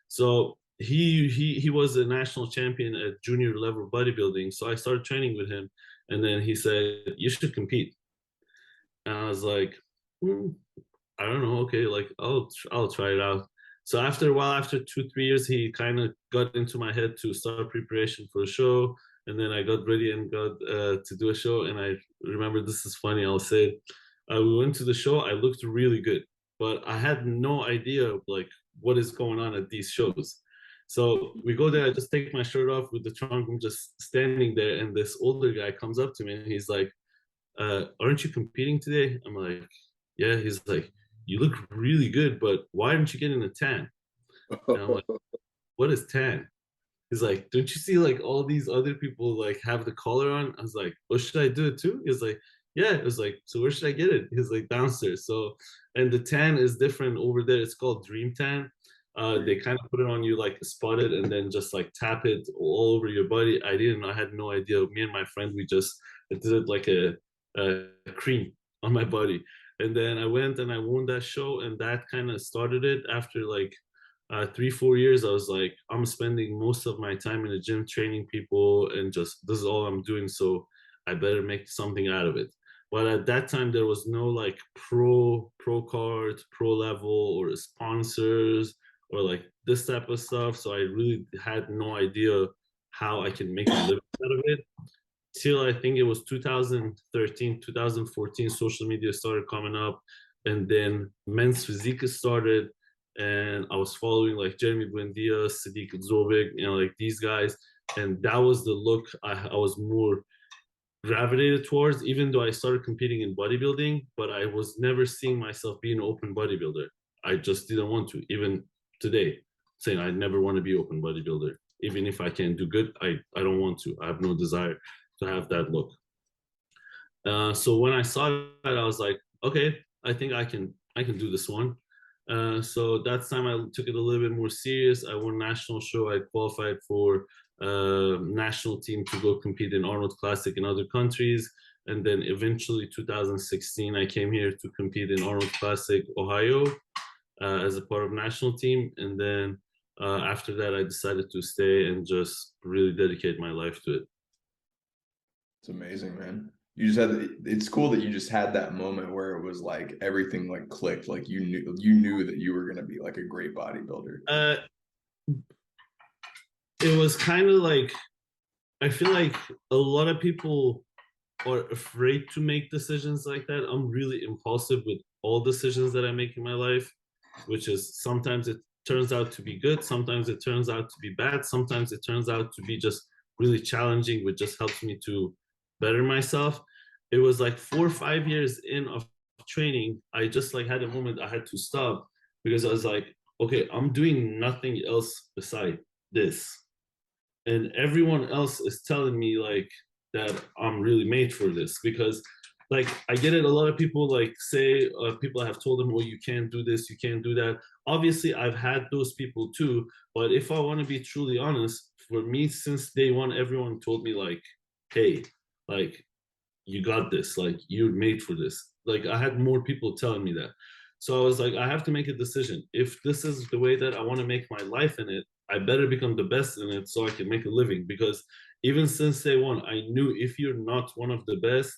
So he was a national champion at junior level bodybuilding. So I started training with him, and then he said, "You should compete." And I was like, I don't know. Okay, like I'll try it out. So after a while, after 2, 3 years, he kind of got into my head to start preparation for a show, and then I got ready and got to do a show. And I remember, this is funny. I'll say it. We went to the show. I looked really good, but I had no idea like what is going on at these shows. So we go there. I just take my shirt off with the trunk. I'm just standing there, and this older guy comes up to me and he's like, "Aren't you competing today?" I'm like, "Yeah." He's like, "You look really good, but why aren't you getting a tan?" And I'm like, "What is tan?" He's like, "Don't you see like all these other people like have the collar on?" I was like, "Oh, should I do it too?" He's like, "Yeah." It was like, "So where should I get it?" He's like, "Downstairs." So, and the tan is different over there. It's called Dream Tan. They kind of put it on you like spot it and then just like tap it all over your body. I didn't. I had no idea. Me and my friend, we just did it like a cream on my body. And then I went and I won that show, and that kind of started it. After like 3, 4 years, I was like, I'm spending most of my time in the gym training people, and just this is all I'm doing. So I better make something out of it. But at that time, there was no like pro card, pro level, or sponsors, or like this type of stuff. So I really had no idea how I can make a living out of it till I think it was 2013, 2014, social media started coming up, and then men's physique started, and I was following like Jeremy Buendia, Sadiq Zovic, like these guys, and that was the look I was more gravitated towards, even though I started competing in bodybuilding, but I was never seeing myself being an open bodybuilder. I just didn't want to, even today, saying I never want to be open bodybuilder. even if I can do good, I don't want to. I have no desire to have that look. So when I saw that, I was like, okay, I think I can do this one. So that time I took it a little bit more serious. I won national show. I qualified for national team to go compete in Arnold Classic in other countries. And then eventually 2016, I came here to compete in Arnold Classic, Ohio, as a part of national team. And then after that, I decided to stay and just really dedicate my life to it. It's amazing, man. You just had, it's cool that you just had that moment where it was like everything like clicked, like you knew that you were going to be like a great bodybuilder. It was kind of like, I feel like a lot of people are afraid to make decisions like that. I'm really impulsive with all decisions that I make in my life, which is sometimes it turns out to be good, sometimes it turns out to be bad, sometimes it turns out to be just really challenging, which just helps me to better myself. It was like 4 or 5 years in of training, I just like had a moment I had to stop because I was like, okay, I'm doing nothing else beside this. And everyone else is telling me like that I'm really made for this because like I get it, a lot of people like say people have told them, well, you can't do this, you can't do that. Obviously I've had those people too, but if I want to be truly honest, for me since day one everyone told me like, hey, like you got this, like you're made for this. Like I had more people telling me that. So I was like, I have to make a decision. If this is the way that I want to make my life in it, I better become the best in it so I can make a living. Because even since day one, I knew if you're not one of the best,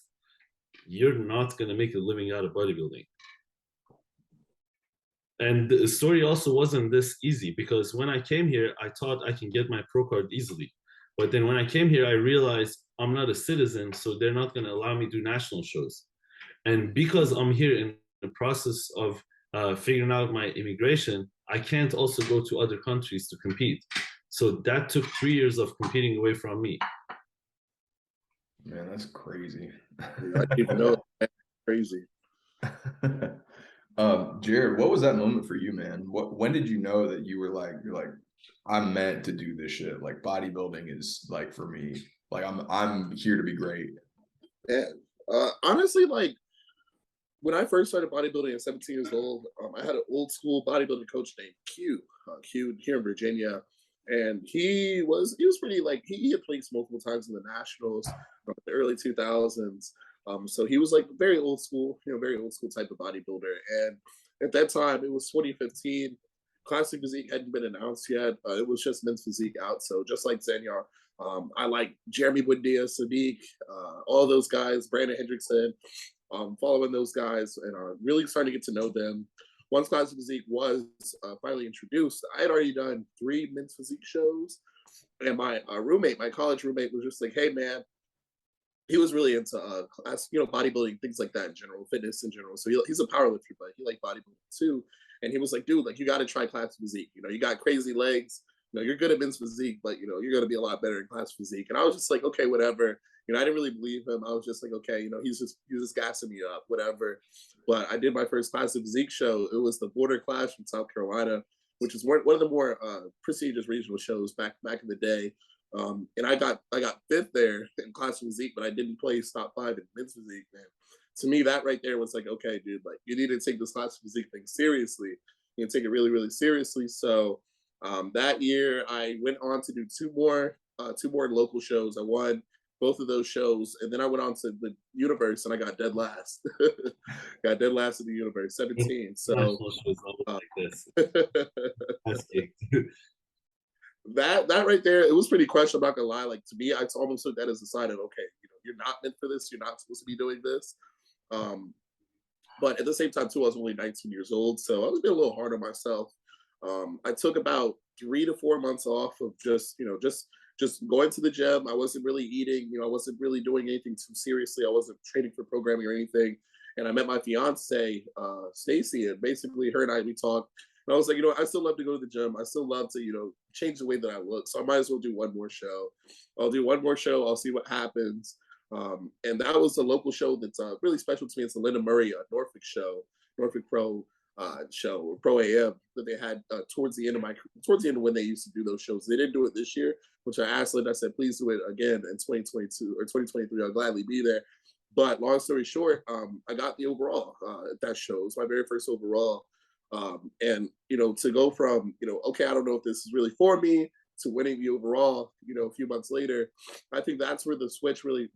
you're not going to make a living out of bodybuilding. And the story also wasn't this easy because when I came here, I thought I can get my pro card easily. But then when I came here, I realized I'm not a citizen, so they're not going to allow me to do national shows. And because I'm here in the process of figuring out my immigration, I can't also go to other countries to compete. So that took 3 years of competing away from me. Man, that's crazy. I didn't even know. That's crazy. Jared, what was that moment for you, man? When did you know that you were like, you're like, I'm meant to do this shit. Like bodybuilding is like for me. Like I'm here to be great. Yeah. Honestly, like when I first started bodybuilding at 17 years old, I had an old school bodybuilding coach named Q here in Virginia, and he was pretty like he had placed multiple times in the nationals in the early 2000s. So he was like very old school, very old school type of bodybuilder. And at that time, it was 2015. Classic Physique hadn't been announced yet. It was just men's physique out. So just like Zanyar, I like Jeremy Buendia, Sadiq, all those guys, Brandon Hendrickson, following those guys and really starting to get to know them. Once Classic Physique was finally introduced, I had already done 3 men's physique shows. And my roommate, my college roommate, was just like, hey, man, he was really into class, bodybuilding, things like that in general, fitness in general. So he's a powerlifter, but he liked bodybuilding too. And he was like, dude, like you got to try class physique. You got crazy legs. You're good at men's physique, but you're gonna be a lot better in class physique. And I was just like, okay, whatever. I didn't really believe him. I was just like, okay, he's just gassing me up, whatever. But I did my first classic physique show. It was the Border Clash from South Carolina, which is one of the more prestigious regional shows back in the day. And I got 5th there in classic physique, but I didn't place top 5 in men's physique. Man, to me, that right there was like, okay, dude, like you need to take this classic physique thing seriously. You take it really, really seriously. So that year, I went on to do 2 more local shows. I won both of those shows, and then I went on to the universe, and I got dead last. Got dead last in the universe, 17. So like this. that right there, it was pretty questionable. I'm not gonna lie. Like to me, I almost took that as a sign of okay, you're not meant for this. You're not supposed to be doing this. But at the same time, too, I was only 19 years old, so I was being a little hard on myself. I took about 3 to 4 months off of just going to the gym. I wasn't really eating, I wasn't really doing anything too seriously. I wasn't training for programming or anything. And I met my fiance, Stacy, and basically her and we talked. And I was like, I still love to go to the gym. I still love to, change the way that I look. So I might as well do one more show. I'll do one more show. I'll see what happens. And that was a local show that's really special to me. It's the Linda Murray Norfolk show, Norfolk Pro. show, or Pro AM, that they had towards the end of when they used to do those shows. They didn't do it this year, which I asked Lynn. I said, please do it again in 2022 or 2023. I'll gladly be there. But long story short, I got the overall at that show. It was my very first overall. And, you know, to go from, you know, okay, I don't know if this is really for me, to winning the overall, you know, a few months later, I think that's where the switch really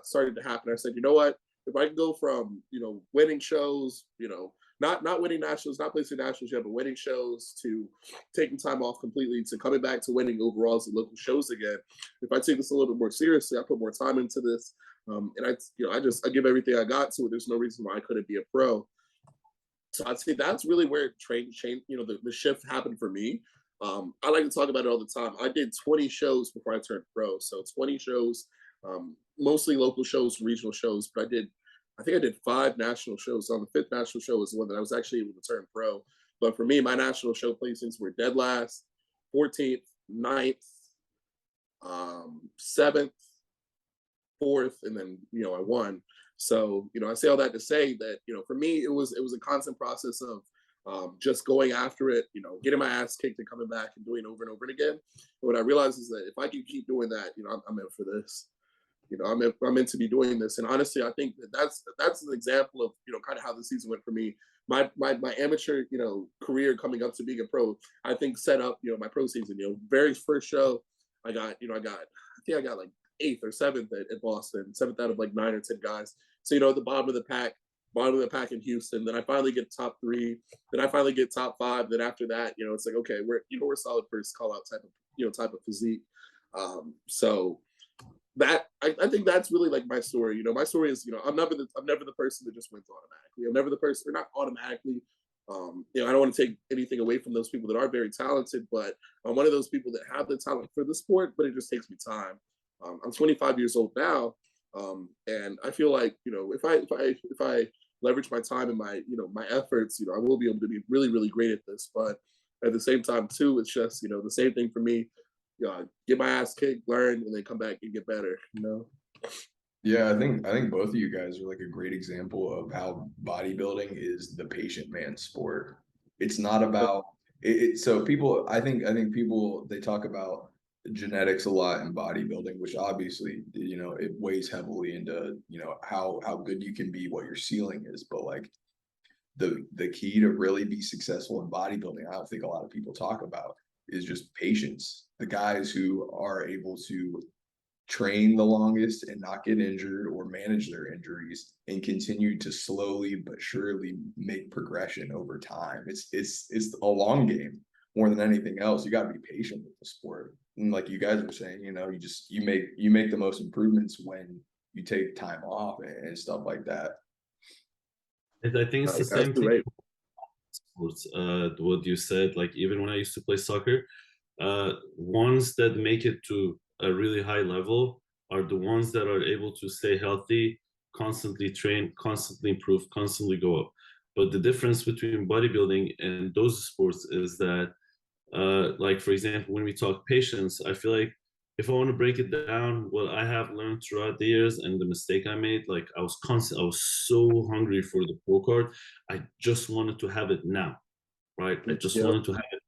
started to happen. I said, you know what, if I can go from, you know, winning shows, you know, not winning nationals, not placing nationals yet, but winning shows, to taking time off completely, to coming back to winning overalls at local shows again. If I take this a little bit more seriously, I put more time into this, and I give everything I got to it. There's no reason why I couldn't be a pro. So I'd say that's really where change, you know, the shift happened for me. I like to talk about it all the time. I did 20 shows before I turned pro. So 20 shows, mostly local shows, regional shows, but I think I did 5 national shows. On the 5th national show was the one that I was actually able to turn pro. But for me, my national show placings were dead last, 14th, 9th, 7th, 4th, and then, you know, I won. So, you know, I say all that to say that, you know, for me, it was a constant process of just going after it, you know, getting my ass kicked and coming back and doing it over and over again. And what I realized is that if I can keep doing that, you know, I'm in for this. You know, I'm meant to be doing this. And honestly, I think that's an example of, you know, kind of how the season went for me. My amateur, you know, career coming up to being a pro, I think set up, you know, my pro season. You know, very first show, I think I got like 8th or 7th at Boston, 7th out of like 9 or 10 guys. So, you know, the bottom of the pack in Houston. Then I finally get top 3. Then I finally get top 5. Then after that, you know, it's like, okay, we're solid first call out type of physique. So that I think that's really like my story. You know, my story is, you know, I'm never the person that just wins automatically. I'm never the person, or not automatically. You know, I don't want to take anything away from those people that are very talented, but I'm one of those people that have the talent for the sport, but it just takes me time. I'm 25 years old now, and I feel like, you know, if I leverage my time and my, you know, my efforts, you know, I will be able to be really great at this. But at the same time too, it's just, you know, the same thing for me. Get my ass kicked, learn, and then come back and get better. You know. Yeah, I think both of you guys are like a great example of how bodybuilding is the patient man sport. It's not about it. So people, I think people, they talk about genetics a lot in bodybuilding, which obviously, you know, it weighs heavily into, you know, how good you can be, what your ceiling is. But like the key to really be successful in bodybuilding, I don't think a lot of people talk about, is just patience. The guys who are able to train the longest and not get injured or manage their injuries and continue to slowly but surely make progression over time. It's a long game more than anything else. You got to be patient with the sport. And like you guys were saying, you know, you make the most improvements when you take time off and stuff like that. And I think it's the same thing. Right. Sports, what you said, like even when I used to play soccer, ones that make it to a really high level are the ones that are able to stay healthy, constantly train, constantly improve, constantly go up. But the difference between bodybuilding and those sports is that, like for example, when we talk patience, I feel like if I want to break it down, what I have learned throughout the years and the mistake I made, like I was so hungry for the pro card. I just wanted to have it now, right? I just Yep. wanted to have it.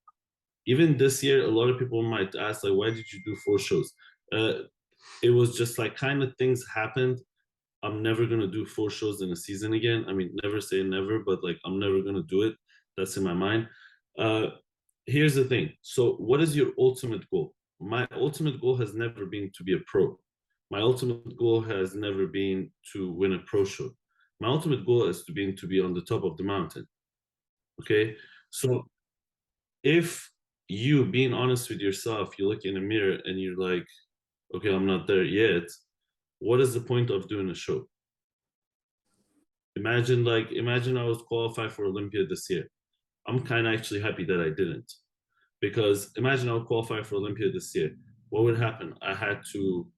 Even this year, a lot of people might ask, like, why did you do 4 shows? It was just like kind of things happened. I'm never gonna do 4 shows in a season again. I mean, never say never, but like I'm never gonna do it. That's in my mind. Uh, Here's the thing. So, what is your ultimate goal? My ultimate goal has never been to be a pro. My ultimate goal has never been to win a pro show. My ultimate goal is to be on the top of the mountain. Okay. So if you being honest with yourself, you look in a mirror and you're like, okay, I'm not there yet. What is the point of doing a show? Imagine I was qualified for Olympia this year. I'm kind of actually happy that I didn't, because imagine I would qualify for Olympia this year. What would happen? I had to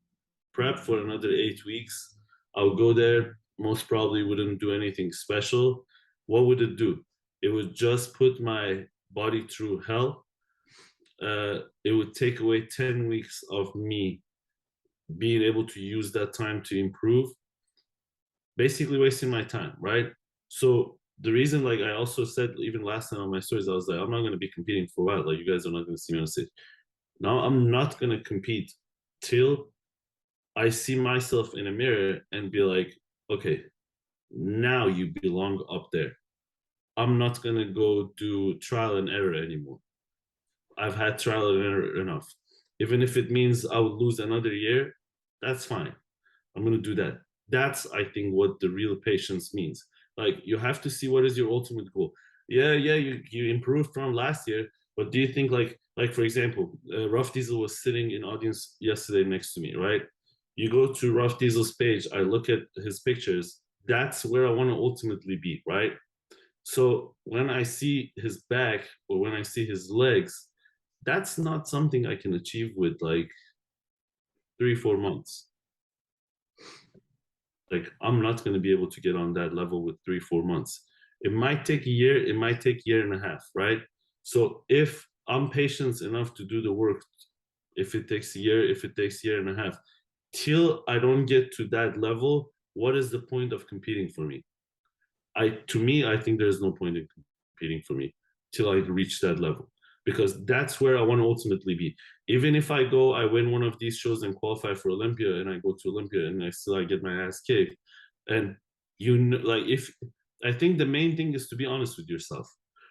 prep for another 8 weeks. I would go there, most probably wouldn't do anything special. What would it do? It would just put my body through hell. It would take away 10 weeks of me being able to use that time to improve, basically wasting my time, right? So the reason, like I also said even last time on my stories, I was like, I'm not going to be competing for a while. Like, you guys are not going to see me on stage. Now I'm not going to compete till I see myself in a mirror and be like, okay, now you belong up there. I'm not going to go do trial and error anymore. I've had trial and error enough. Even if it means I would lose another year, that's fine. I'm going to do that. That's, I think, what the real patience means. Like, you have to see what is your ultimate goal. Yeah, you improved from last year, but do you think, like for example, Rough Diesel was sitting in audience yesterday next to me, right? You go to Rough Diesel's page, I look at his pictures. That's where I want to ultimately be, right? So when I see his back or when I see his legs, that's not something I can achieve with like 3 4 months. Like, I'm not going to be able to get on that level with 3 4 months. It might take a year, it might take a year and a half, right? So if I'm patient enough to do the work, if it takes a year, if it takes a year and a half, till I don't get to that level, what is the point of competing for me? To me, I think there's no point in competing for me till I reach that level, because that's where I want to ultimately be. Even if I win one of these shows and qualify for Olympia, and I go to Olympia and I get my ass kicked, and like, if I think the main thing is to be honest with yourself.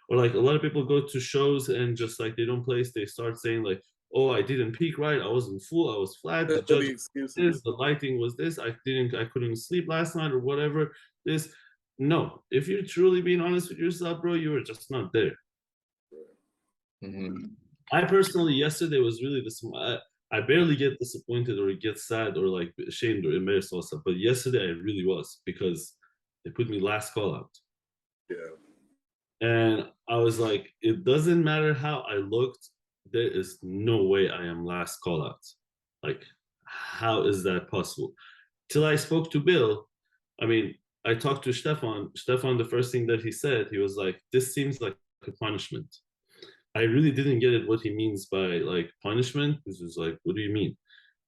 Or like, a lot of people go to shows and just like they don't place, they start saying like, oh, I didn't peak right, I wasn't full, I was flat, the judge this, the lighting was this, I couldn't sleep last night or whatever. This, no, if you're truly being honest with yourself, bro, you were just not there. Mm-hmm. I personally, yesterday was really this. I barely get disappointed or get sad or like ashamed or embarrassed or stuff. But yesterday I really was, because they put me last call out. Yeah. And I was like, it doesn't matter how I looked. There is no way I am last call out. Like, how is that possible? Till I spoke to Bill, I mean, I talked to Stefan. Stefan, the first thing that he said, he was like, this seems like a punishment. I really didn't get it what he means by like punishment. This was like, what do you mean?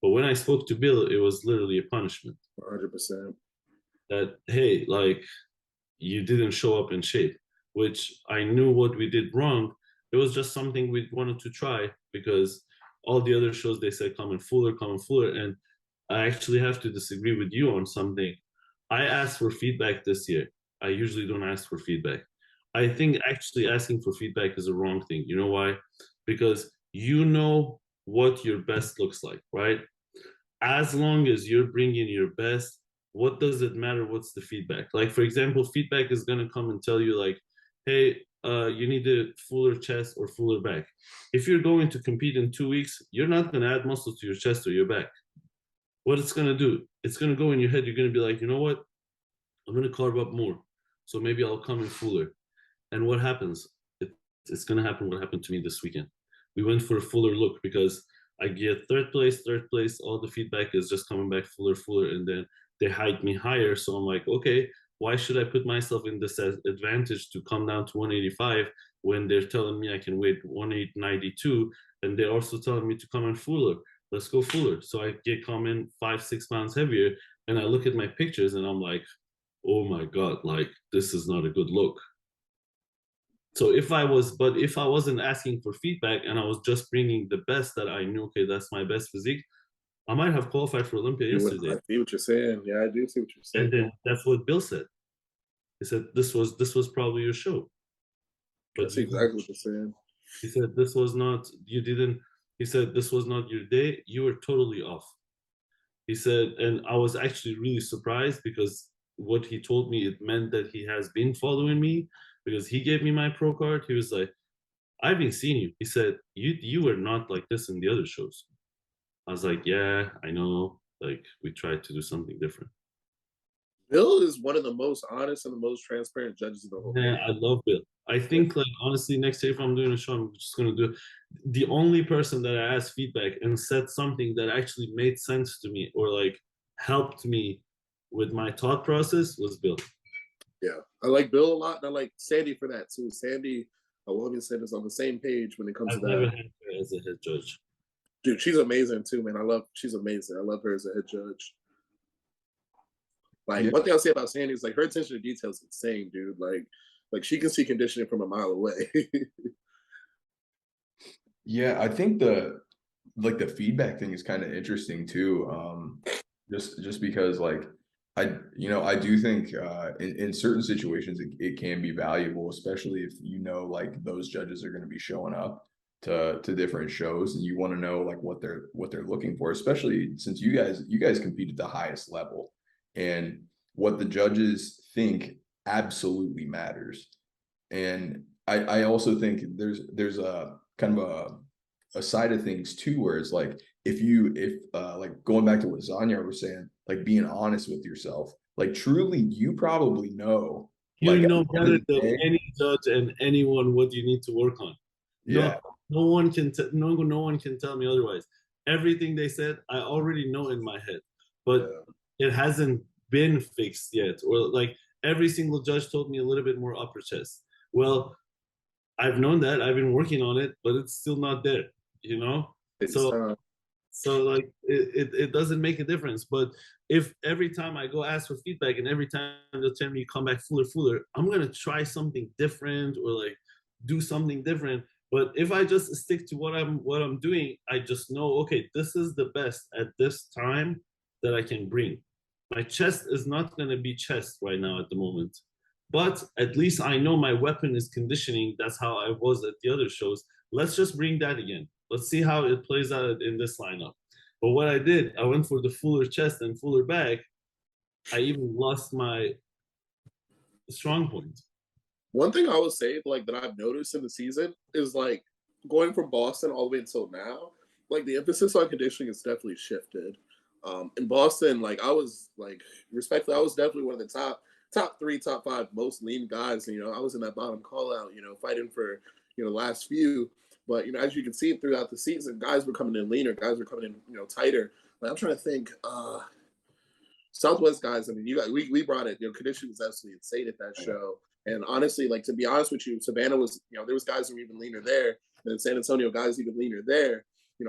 But when I spoke to Bill, it was literally a punishment. 100%. That, hey, like, you didn't show up in shape, which I knew what we did wrong. It was just something we wanted to try, because all the other shows they said come in fuller, come in fuller. And I actually have to disagree with you on something. I asked for feedback this year. I usually don't ask for feedback. I think actually asking for feedback is a wrong thing. You know why? Because you know what your best looks like, right? As long as you're bringing your best, what does it matter what's the feedback? Like, for example, feedback is going to come and tell you like, hey, you need a fuller chest or fuller back. If you're going to compete in 2 weeks, you're not going to add muscle to your chest or your back. What it's going to do, it's going to go in your head. You're going to be like, you know what, I'm going to carb up more, so maybe I'll come in fuller. And what happens? It's going to happen what happened to me this weekend. We went for a fuller look, because I get third place, all the feedback is just coming back fuller, and then they hike me higher. So I'm like, okay, why should I put myself in this advantage to come down to 185 when they're telling me I can weight 192, and they're also telling me to come in fuller? Let's go fuller. So I get come in 5 6 pounds heavier, and I look at my pictures and I'm like, oh my god, like, this is not a good look. So if I wasn't asking for feedback and I was just bringing the best that I knew, okay, that's my best physique, I might have qualified for Olympia yesterday. I see what you're saying. Yeah, I do see what you're saying. And then that's what Bill said. He said this was probably your show. But that's exactly what you're saying. He said this was not, you didn't, he said this was not your day. You were totally off. He said, and I was actually really surprised, because what he told me, it meant that he has been following me, because he gave me my pro card. He was like, I've been seeing you. He said, you were not like this in the other shows. I was like, yeah, I know. Like, we tried to do something different. Bill is one of the most honest and the most transparent judges of the whole Yeah, I love Bill. I think, like, honestly, next year if I'm doing a show, I'm just gonna do it. The only person that I asked feedback and said something that actually made sense to me or like helped me with my thought process was Bill. Yeah, I like Bill a lot, and I like Sandy for that too. Sandy, I love you said, is on the same page when it comes to that. I've never had her as a head judge. Dude, she's amazing too, man. She's amazing. I love her as a head judge. Like, one thing I'll say about Sandy is like her attention to detail is insane, dude. Like, Like she can see conditioning from a mile away. Yeah, I think the feedback thing is kind of interesting too. Just because like I do think in certain situations it can be valuable, especially if like those judges are going to be showing up to different shows and you want to know like what they're looking for, especially since you guys compete at the highest level, and what the judges think absolutely matters. And I also think there's a kind of a side of things too, where it's like if like going back to what Zanyar was saying, like being honest with yourself, like truly you probably know, You like at know the end better of the than day, any judge and anyone what you need to work on. yeah, No one can no one can tell me otherwise. Everything they said, I already know in my head, but it hasn't been fixed yet. Or like every single judge told me a little bit more upper chest. Well, I've known that. I've been working on it, but it's still not there, you know? It's So like it doesn't make a difference. But if every time I go ask for feedback and every time they'll tell me come back fuller, I'm gonna try something different or like do something different. But if I just stick to what I'm doing, I just know, okay, this is the best at this time that I can bring. My chest is not gonna be chest right now at the moment. But at least I know my weapon is conditioning. That's how I was at the other shows. Let's just bring that again. Let's see how it plays out in this lineup. But what I did, I went for the fuller chest and fuller back. I even lost my strong point. one thing I would say, like that I've noticed in the season is like going from Boston all the way until now, like the emphasis on conditioning has definitely shifted. In Boston, like I was like respectfully, I was definitely one of the top three, top five most lean guys. And, I was in that bottom call out, fighting for the last few. But as you can see throughout the season, guys were coming in leaner, guys were coming in tighter. Like I'm trying to think. Southwest guys, I mean, we brought it. Conditioning was absolutely insane at that show. And honestly, like to be honest with you, Savannah was, there was guys who were even leaner there, and in San Antonio, guys even leaner there.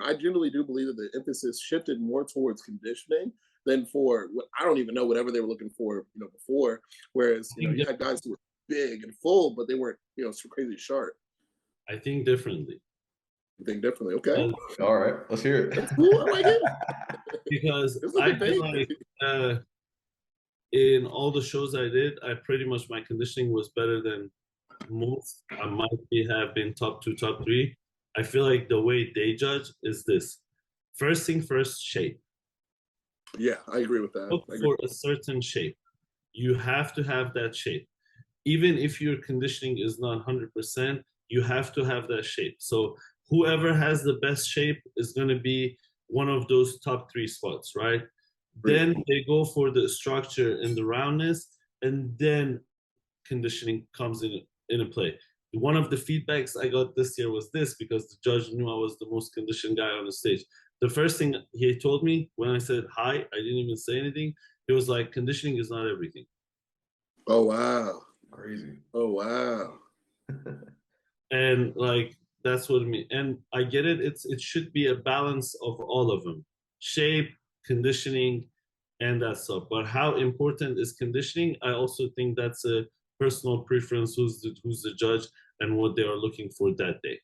I generally do believe that the emphasis shifted more towards conditioning than for what I don't even know whatever they were looking for, before. Whereas you had guys who were big and full, but they weren't, so crazy sharp. I think differently. You think differently, okay? All right, let's hear it. That's cool. I like it. Because I feel like in all the shows I did, I pretty much my conditioning was better than most. I might have been top two, top three. I feel like the way they judge is this: first thing first, shape. Yeah, I agree with that. Look for a certain shape. You have to have that shape. Even if your conditioning is not 100%, you have to have that shape. So whoever has the best shape is going to be one of those top three spots, right? Then they go for the structure and the roundness, and then conditioning comes in a play. One of the feedbacks I got this year was this, because the judge knew I was the most conditioned guy on the stage. The first thing he told me when I said hi, I didn't even say anything. He was like, conditioning is not everything. Oh, wow. Crazy. Oh, wow. And like, that's what I mean. And I get it. It should be a balance of all of them: shape, conditioning, and that stuff. But how important is conditioning? I also think that's a personal preference. Who's the judge and what they are looking for that day.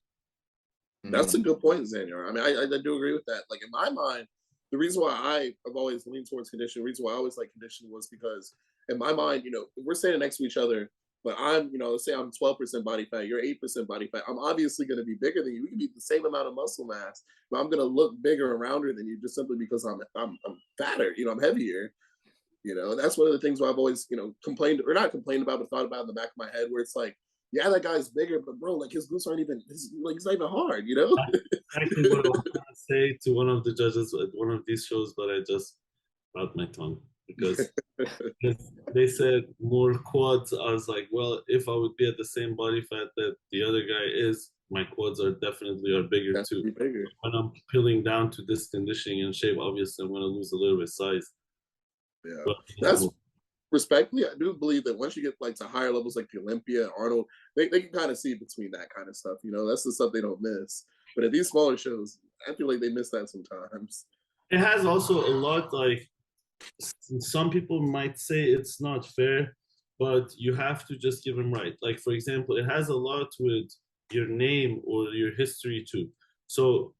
That's a good point, Zanyar. I mean, I do agree with that. Like in my mind, the reason why I have always leaned towards conditioning, the reason why I always like conditioning was because in my mind, we're standing next to each other, but I'm, let's say I'm 12% body fat, you're 8% body fat. I'm obviously going to be bigger than you. We can be the same amount of muscle mass, but I'm going to look bigger and rounder than you just simply because I'm fatter. I'm heavier. That's one of the things where I've always, complained or not complained about, but thought about in the back of my head, where it's like, yeah, that guy's bigger, but bro, like his glutes aren't even, he's not even hard, Actually, what I was trying to say to one of the judges at one of these shows, but I just out my tongue because they said more quads. I was like, well, if I would be at the same body fat that the other guy is, my quads are definitely bigger too. Bigger. When I'm peeling down to this conditioning and shape, obviously I'm going to lose a little bit of size. Yeah, but, that's respectfully, I do believe that once you get like to higher levels like the Olympia, Arnold, they can kind of see between that kind of stuff. That's the stuff they don't miss. But at these smaller shows, I feel like they miss that sometimes. It has also a lot, like some people might say it's not fair, but you have to just give him right. Like, for example, it has a lot with your name or your history too. So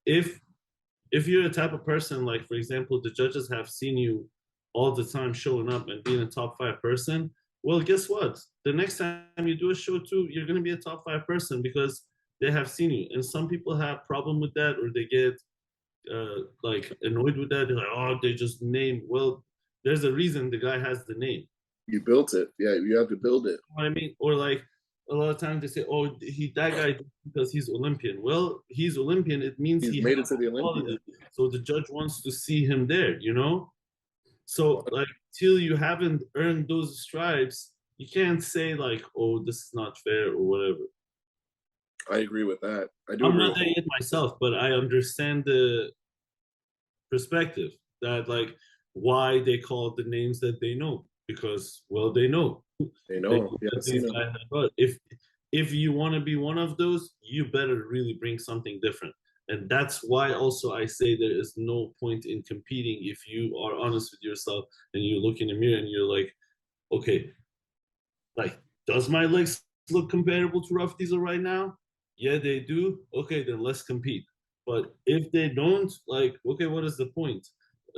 if you're a type of person, like for example, the judges have seen you all the time showing up and being a top 5 person, well, guess what? The next time you do a show too, you're gonna be a top 5 person because they have seen you. And some people have problem with that, or they get like annoyed with that. They're like, oh, they just name. Well, there's a reason the guy has the name. You built it. Yeah, you have to build it. You know what I mean? Or like a lot of times they say, oh, that guy because he's Olympian. Well, he's Olympian. It means He's he made it has to the quality. Olympia. So the judge wants to see him there, you know? So like till you haven't earned those stripes, you can't say like, oh, this is not fair or whatever. I agree with that. I do I'm agree not there yet myself, but I understand the perspective that like why they call the names that they know, because well they know They know. Yeah, but if you want to be one of those, you better really bring something different. And that's why also I say there is no point in competing if you are honest with yourself and you look in the mirror and you're like, okay, like, does my legs look comparable to Rough Diesel right now? Yeah, they do. Okay, then let's compete. But if they don't, like, okay, what is the point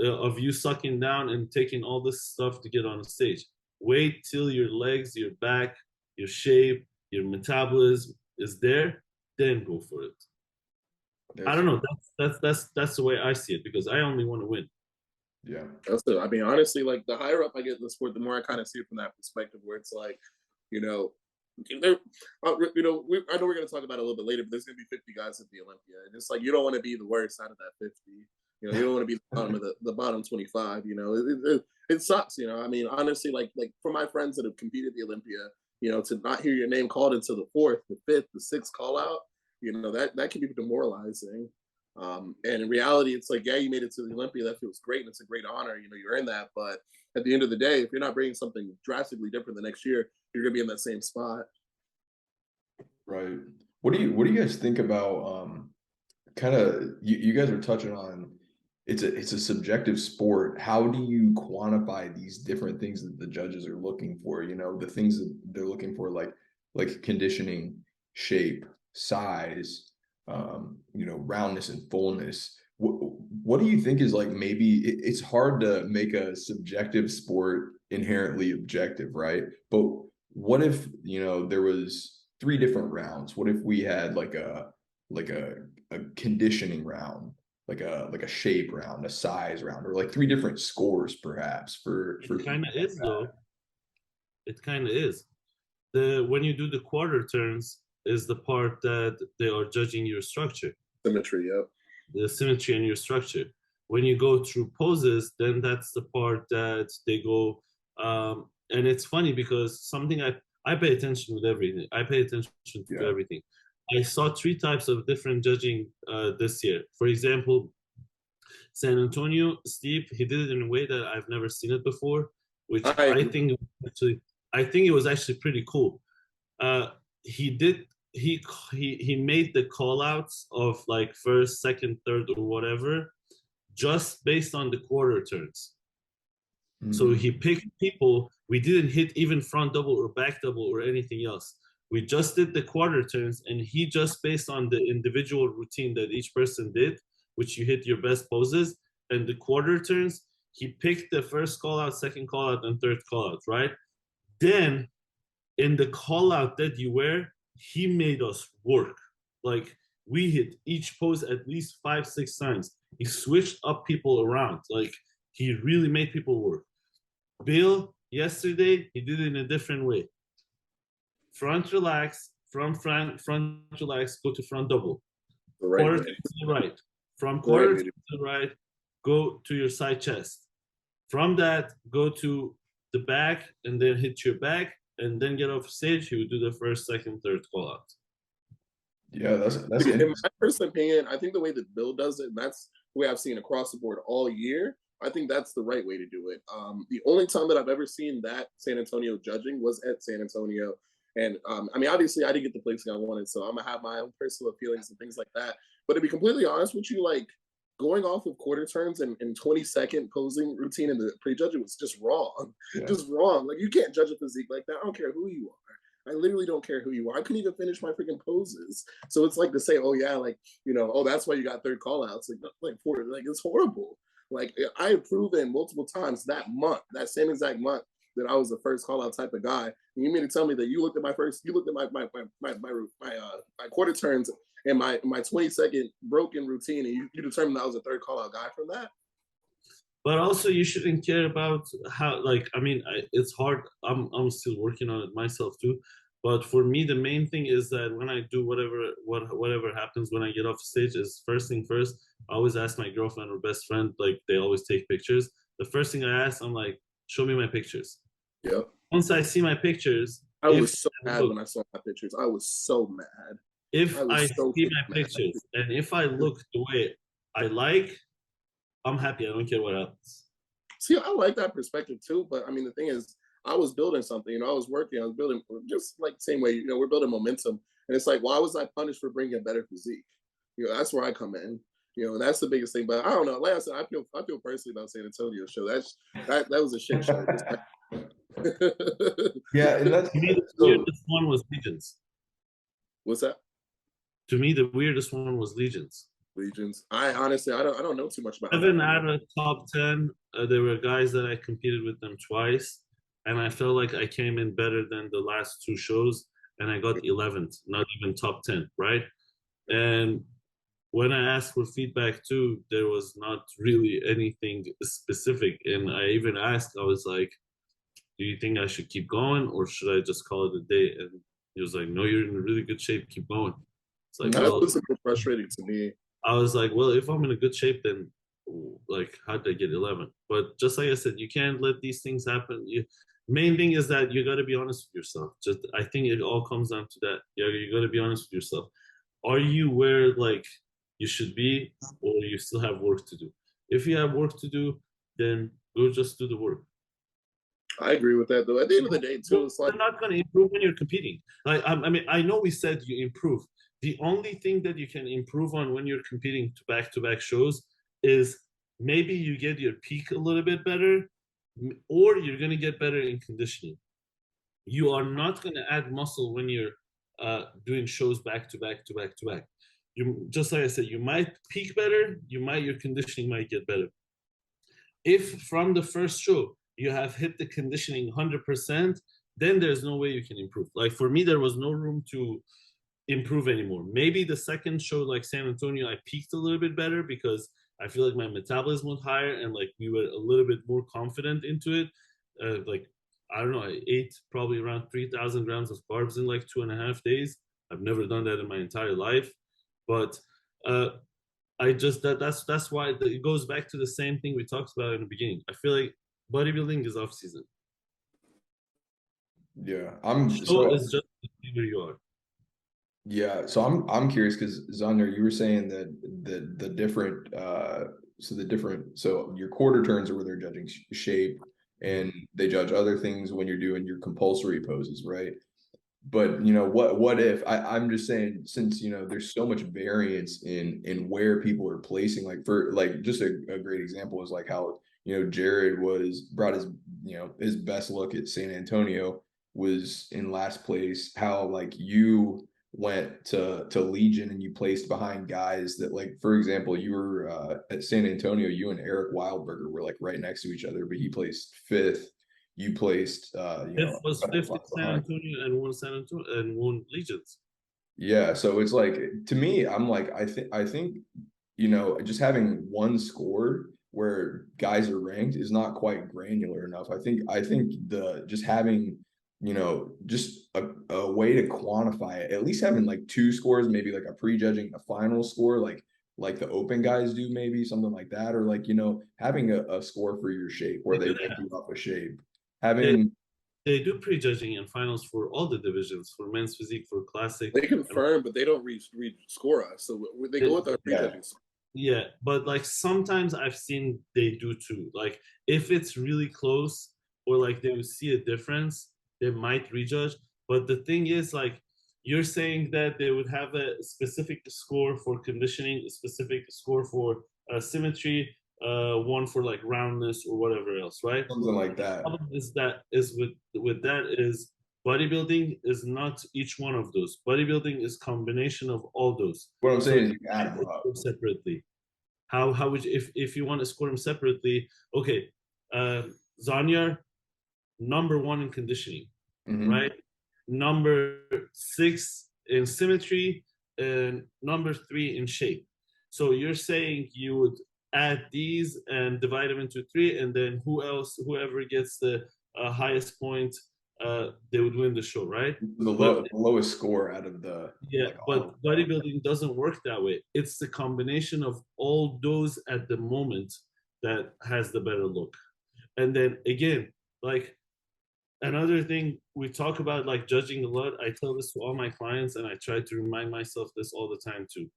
of you sucking down and taking all this stuff to get on the stage? Wait till your legs, your back, your shape, your metabolism is there, then go for it. I don't know. That's the way I see it, because I only want to win. Yeah. That's it. I mean, honestly, like the higher up I get in the sport, the more I kind of see it from that perspective, where it's like, you know, there, you know, I know we're going to talk about it a little bit later, but there's going to be 50 guys at the Olympia, and it's like you don't want to be the worst out of that 50. You know, you don't want to be the bottom of the bottom 25. You know, it sucks. You know, I mean, honestly, like for my friends that have competed at the Olympia, you know, to not hear your name called into the 4th, the 5th, the 6th call out, you know, that can be demoralizing. And in reality, it's like, yeah, you made it to the Olympia. That feels great, and it's a great honor. You know, you're in that. But at the end of the day, if you're not bringing something drastically different the next year, you're gonna be in that same spot. Right. What do you guys think about kind of you guys are touching on it's a subjective sport. How do you quantify these different things that the judges are looking for? You know, the things that they're looking for, like conditioning, shape, size, you know, roundness and fullness. What do you think is like maybe it's hard to make a subjective sport inherently objective, right? But what if, you know, there was 3 different rounds? What if we had like a conditioning round, like a shape round, a size round, or like 3 different scores perhaps for It kind of is though. It kind of is. When you do the quarter turns is the part that they are judging your structure. Symmetry, yep. The symmetry in your structure. When you go through poses, then that's the part that they go. And it's funny because something I pay attention with everything. I pay attention to everything. I saw 3 types of different judging this year. For example, San Antonio, Steve, he did it in a way that I've never seen it before, which I think it was actually pretty cool. He did he made the call outs of like first, second, third, or whatever just based on the quarter turns. Mm-hmm. So he picked people. We didn't hit even front double or back double or anything else. We just did the quarter turns, and he just based on the individual routine that each person did, which you hit your best poses, and the quarter turns, he picked the first call out, second call out, and third call out, right? Then in the call out that you wear, he made us work. Like we hit each pose at least 5-6 times. He switched up people around. Like he really made people work. Bill, yesterday, he did it in a different way. Front relax, front relax, go to front double. Quarter to the right. From quarter to the right, go to your side chest. From that, go to the back and then hit your back, and then get off stage. He would do the first, second, third call out. Yeah, that's in my personal opinion. I think the way that Bill does it, and that's the way I've seen across the board all year. I think that's the right way to do it. The only time that I've ever seen that San Antonio judging was at San Antonio. And I mean, obviously, I didn't get the placing I wanted, so I'm gonna have my own personal feelings and things like that. But to be completely honest with you, like going off of quarter turns and 20-second posing routine in the prejudging was just wrong. Yeah. Just wrong. Like, you can't judge a physique like that. I don't care who you are. I literally don't care who you are. I couldn't even finish my freaking poses. So it's like to say, oh yeah, like, oh, that's why you got third call outs. Like it's horrible. Like, I have proven multiple times that month, that same exact month, that I was the first call out type of guy. And you mean to tell me that you looked at my quarter turns and my 20-second broken routine, and you determined that I was a third call out guy from that? But also, you shouldn't care about how. Like, I mean, it's hard. I'm still working on it myself too. But for me, the main thing is that when I do whatever happens when I get off stage is first thing first. I always ask my girlfriend or best friend. Like, they always take pictures. The first thing I ask, I'm like, show me my pictures. Yep. Once I see my pictures, I was so mad when I saw my pictures. I was so mad. If I see my pictures and if I look the way I like, I'm happy. I don't care what happens. See, I like that perspective too. But I mean, the thing is, I was building something. I was working. I was building just like the same way. We're building momentum, and it's like, why was I punished for bringing a better physique? That's where I come in. That's the biggest thing. But I don't know. Like I said, I feel personally about San Antonio show. That was a shit show. Yeah, and that's to me, the weirdest one was Legions. What's that? To me, the weirdest one was Legions. Legions. I honestly, I don't know too much about. Even out of top 10, there were guys that I competed with them twice, and I felt like I came in better than the last two shows, and I got 11th, not even top 10, right? And when I asked for feedback too, there was not really anything specific, and I even asked, I was like, do you think I should keep going or should I just call it a day? And he was like, no, you're in really good shape, keep going. It's like, that was a bit frustrating to me. I was like, well, if I'm in a good shape, then like, how did I get 11? But just like I said, you can't let these things happen. Main thing is that you got to be honest with yourself. I think it all comes down to that. You got to be honest with yourself. Are you where like you should be, or you still have work to do? If you have work to do, then go just do the work. I agree with that, though. At the end of the day, too, it's like, you're not going to improve when you're competing. Like, I mean, I know we said you improve. The only thing that you can improve on when you're competing to back shows is maybe you get your peak a little bit better, or you're going to get better in conditioning. You are not going to add muscle when you're doing shows back to back. You, just like I said, you might peak better. Your conditioning might get better. If from the first show you have hit the conditioning 100%, then there's no way you can improve. Like, for me, there was no room to improve anymore. Maybe the second show, like San Antonio, I peaked a little bit better because I feel like my metabolism was higher and like we were a little bit more confident into it. Like, I don't know, I ate probably around 3,000 grams of carbs in like 2.5 days. I've never done that in my entire life. But I just, that's why it goes back to the same thing we talked about in the beginning. I feel like bodybuilding is off season. Yeah, it's just where you are. Yeah, so I'm curious because Zanyar, you were saying that the different so your quarter turns are where they're judging shape, and they judge other things when you're doing your compulsory poses, right? But what if I'm just saying, since there's so much variance in where people are placing, like for like just a great example is like how Jared brought his best look at San Antonio, was in last place, how like you went to Legion and you placed behind guys that, like, for example, you were at San Antonio, you and Eric Wildberger were like right next to each other, but he placed 5th. You placed Fifth was 5th in San Antonio and won Legions. Yeah, so it's like, to me, I'm like, I think just having one score where guys are ranked is not quite granular enough. I think just having just a way to quantify it, at least having like 2 scores, maybe like a prejudging, a final score, like the open guys do, maybe something like that, or like having a score for your shape where they rank you off a shape. They do prejudging in finals for all the divisions, for men's physique, for classic. They confirm, but they don't re-score us, so they go with our prejudging. Yeah, but like sometimes I've seen they do too. Like, if it's really close or like they would see a difference, they might rejudge. But the thing is, like, you're saying that they would have a specific score for conditioning, a specific score for symmetry, one for like roundness or whatever else, right? Something like that. Problem is with that is bodybuilding is not each one of those. Bodybuilding is combination of all those. What I'm So saying is you add them up. separately. How would you, if you want to score them separately? Okay, Zanyar, number one in conditioning, right? Number six in symmetry, and number three in shape. So you're saying you would add these and divide them into three, and then whoever gets the highest point, they would win the show, right? The lowest score out of the Yeah, but bodybuilding doesn't work that way. It's the combination of all those at the moment that has the better look. And then again, like another thing we talk about, like judging a lot. I tell this to all my clients, and I try to remind myself this all the time too.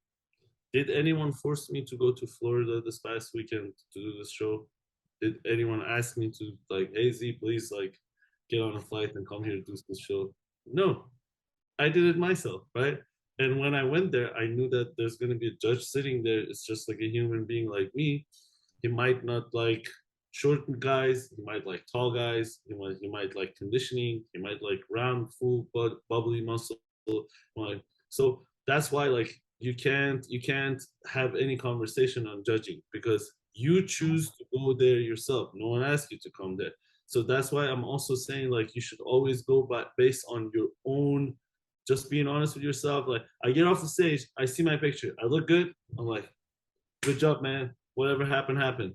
Did anyone force me to go to Florida this past weekend to do this show? Did anyone ask me to, like, hey Z, please, like, get on a flight and come here to do this show? No, I did it myself, right? And when I went there, I knew that there's going to be a judge sitting there. It's just like a human being like me. He might not like short guys. He might like tall guys. He might like conditioning. He might like round, full, but bubbly muscle. Like, so that's why like you can't have any conversation on judging because you choose to go there yourself. No one asked you to come there. So that's why I'm also saying like you should always go by based on your own, just being honest with yourself. Like I get off the stage, I see my picture, I look good. I'm like, good job, man. Whatever happened, happened.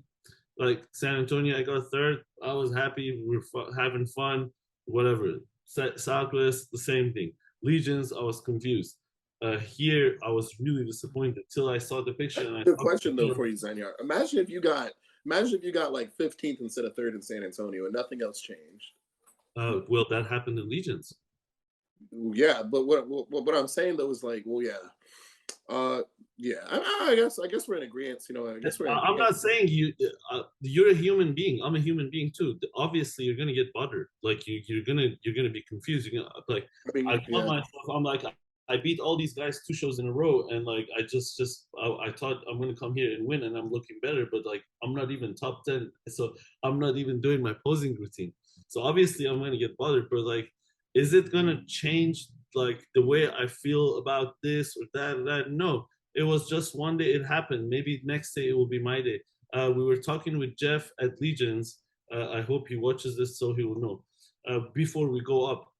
Like San Antonio, I got third. I was happy. We were having fun. Whatever. Southwest, the same thing. Legions, I was confused. Here, I was really disappointed till I saw the picture. And I Good question though for you, Zanyar. Imagine if you got like 15th instead of third in San Antonio and nothing else changed. Well, that happened in Legions. Yeah, but what I'm saying though is like, well, yeah, yeah. I guess we're in agreement. You know, I guess we're. I'm not saying you're a human being. I'm a human being too. Obviously, you're gonna get bothered. Like you're gonna be confused. You're gonna like. I mean, I tell myself, I'm like, I beat all these guys 2 shows in a row, and like I thought I'm gonna come here and win, and I'm looking better, but like I'm not even top 10, so I'm not even doing my posing routine. So obviously, I'm gonna get bothered. But like, is it gonna change like the way I feel about this or that or that? No, it was just one day it happened. Maybe next day it will be my day. We were talking with Jeff at Legions. I hope he watches this so he will know. Before we go up,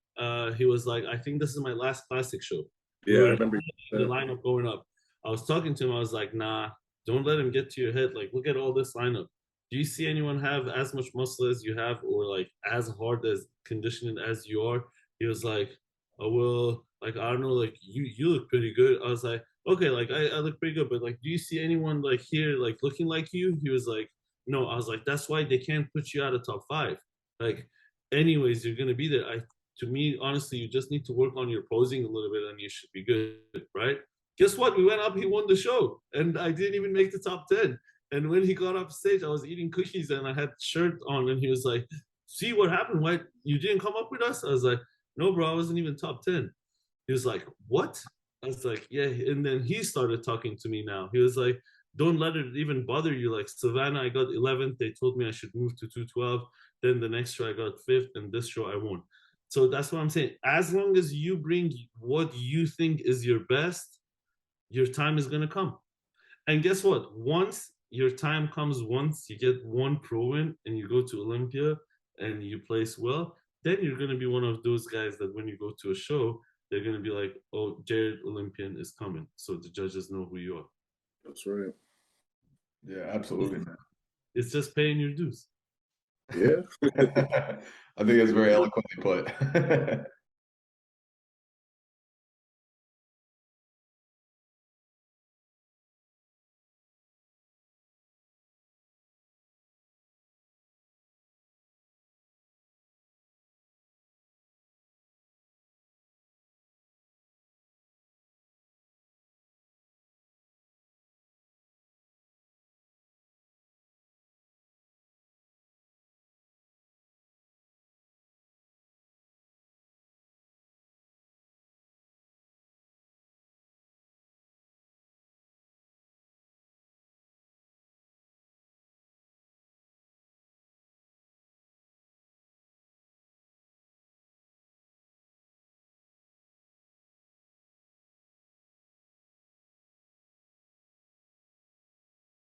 he was like, I think this is my last classic show. yeah, I remember the lineup going up. I was talking to him. I was like, nah, don't let him get to your head. Like, look at all this lineup. Do you see anyone have as much muscle as you have or like as hard as conditioning as you are? He was like, oh, well, like, I don't know, like you look pretty good. I was like, okay, like I look pretty good, but like, do you see anyone like here like looking like you? He was like, no. I was like, that's why they can't put you out of top 5. Like, anyways, you're gonna be there. To me, honestly, you just need to work on your posing a little bit, and you should be good, right? Guess what? We went up. He won the show, and I didn't even make the top 10. And when he got up stage, I was eating cookies and I had shirt on, and he was like, "See what happened? Why you didn't come up with us?" I was like, "No, bro, I wasn't even top 10." He was like, "What?" I was like, "Yeah." And then he started talking to me now. He was like, don't let it even bother you. Like Savannah, I got 11th. They told me I should move to 212. Then the next show I got 5th, and this show I won. So that's what I'm saying. As long as you bring what you think is your best, your time is gonna come. And guess what? Once your time comes, once you get one pro win and you go to Olympia and you place well, then you're gonna be one of those guys that when you go to a show, they're gonna be like, "Oh, Jared Olympian is coming," so the judges know who you are. That's right. Yeah, absolutely, man. It's just paying your dues. Yeah. I think it's very eloquently put.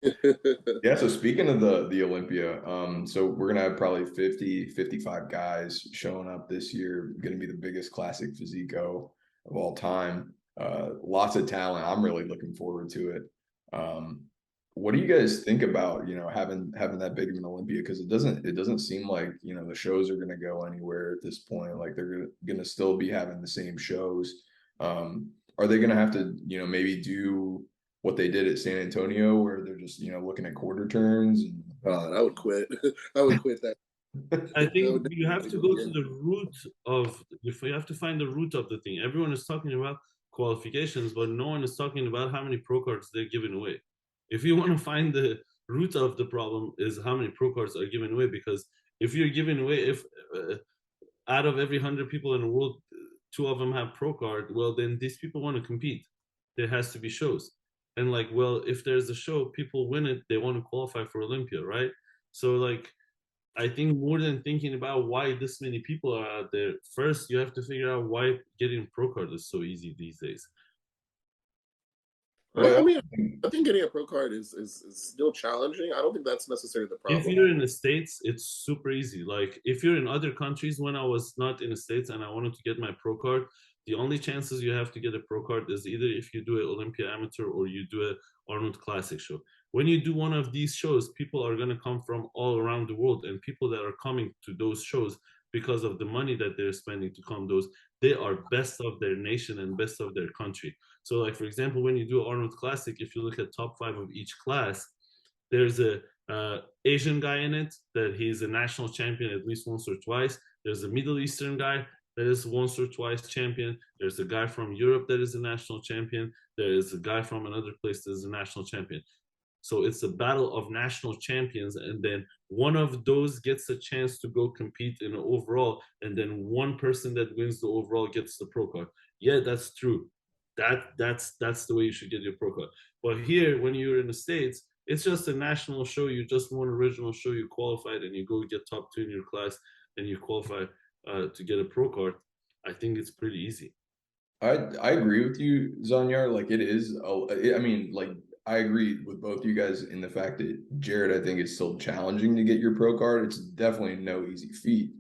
Yeah, so speaking of the Olympia, so we're gonna have probably 50, 55 guys showing up this year. Gonna be the biggest classic physico of all time. Lots of talent. I'm really looking forward to it. Um, what do you guys think about, having that big of an Olympia? Because it doesn't seem like, the shows are gonna go anywhere at this point. Like they're gonna still be having the same shows. Are they gonna have to, maybe do what they did at San Antonio, where they're just looking at quarter turns and I would quit. I would quit that. I That think would you have to definitely go go to again. the root of, if you have to find the root of the thing. Everyone is talking about qualifications, but no one is talking about how many pro cards they're giving away. If you want to find the root of the problem, is how many pro cards are given away. Because if you're giving away, if out of every 100 people in the world, two of them have pro card, well, then these people want to compete. There has to be shows. And like, well, if there's a show, people win it, they want to qualify for Olympia, right? So like, I think more than thinking about why this many people are out there, first you have to figure out why getting pro card is so easy these days. I well, mean, I think getting a pro card is still challenging. I don't think that's necessarily the If problem. you're in the States, it's super easy. Like if you're in other countries, when I was not in the States and I wanted to get my pro card, the only chances you have to get a pro card is either if you do an Olympia Amateur or you do a Arnold Classic show. When you do one of these shows, people are going to come from all around the world, and people that are coming to those shows because of the money that they're spending to come those, they are best of their nation and best of their country. So like for example, when you do Arnold Classic, if you look at top 5 of each class, there's a Asian guy in it that he's a national champion at least once or twice. There's a Middle Eastern guy that is once or twice champion. There's a guy from Europe that is a national champion. There is a guy from another place that is a national champion. So it's a battle of national champions, and then one of those gets a chance to go compete in an overall, and then one person that wins the overall gets the pro card. Yeah, that's true. That's the way you should get your pro card. But here, when you're in the States, it's just a national show. You just won original show, you qualified, and you go get top 2 in your class, and you qualify to get a pro card. I think it's pretty easy. I agree with you, Zanyar. Like it is. I mean, like I agree with both you guys in the fact that Jared, I think, is still challenging to get your pro card. It's definitely no easy feat.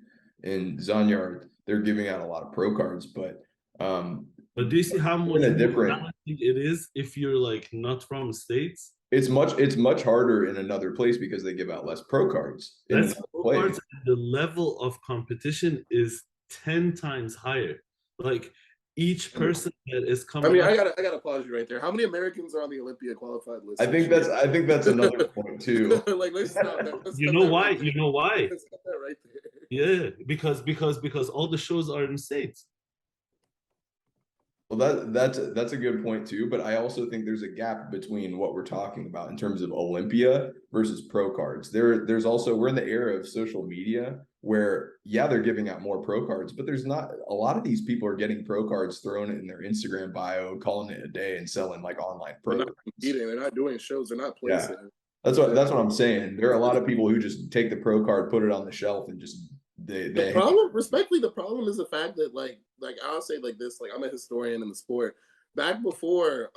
And Zanyar, they're giving out a lot of pro cards, but But do you see how in much a more different. challenging it is if you're like not from the States? It's much harder in another place because they give out less pro cards in Less another pro place. cards, the level of competition is 10 times higher. Like each person that is I coming mean, up, I gotta pause you right there. How many Americans are on the Olympia qualified list I this think year? that's another point too. Like, let's stop that. Let's you stop know that why? right You there. know why? Let's stop that right there. Yeah, because all the shows are in the States. Well, that's a good point too, but I also think there's a gap between what we're talking about in terms of Olympia versus pro cards. There's also we're in the era of social media where yeah, they're giving out more pro cards, but there's not a lot of these people are getting pro cards thrown in their Instagram bio, calling it a day and selling like online They're pro not cards. competing. They're not doing shows. They're not Yeah. placing. That's what I'm saying. There are a lot of people who just take the pro card, put it on the shelf, and just The they problem, respectfully, the problem is the fact that like I'll say like this, like I'm a historian in the sport. Back before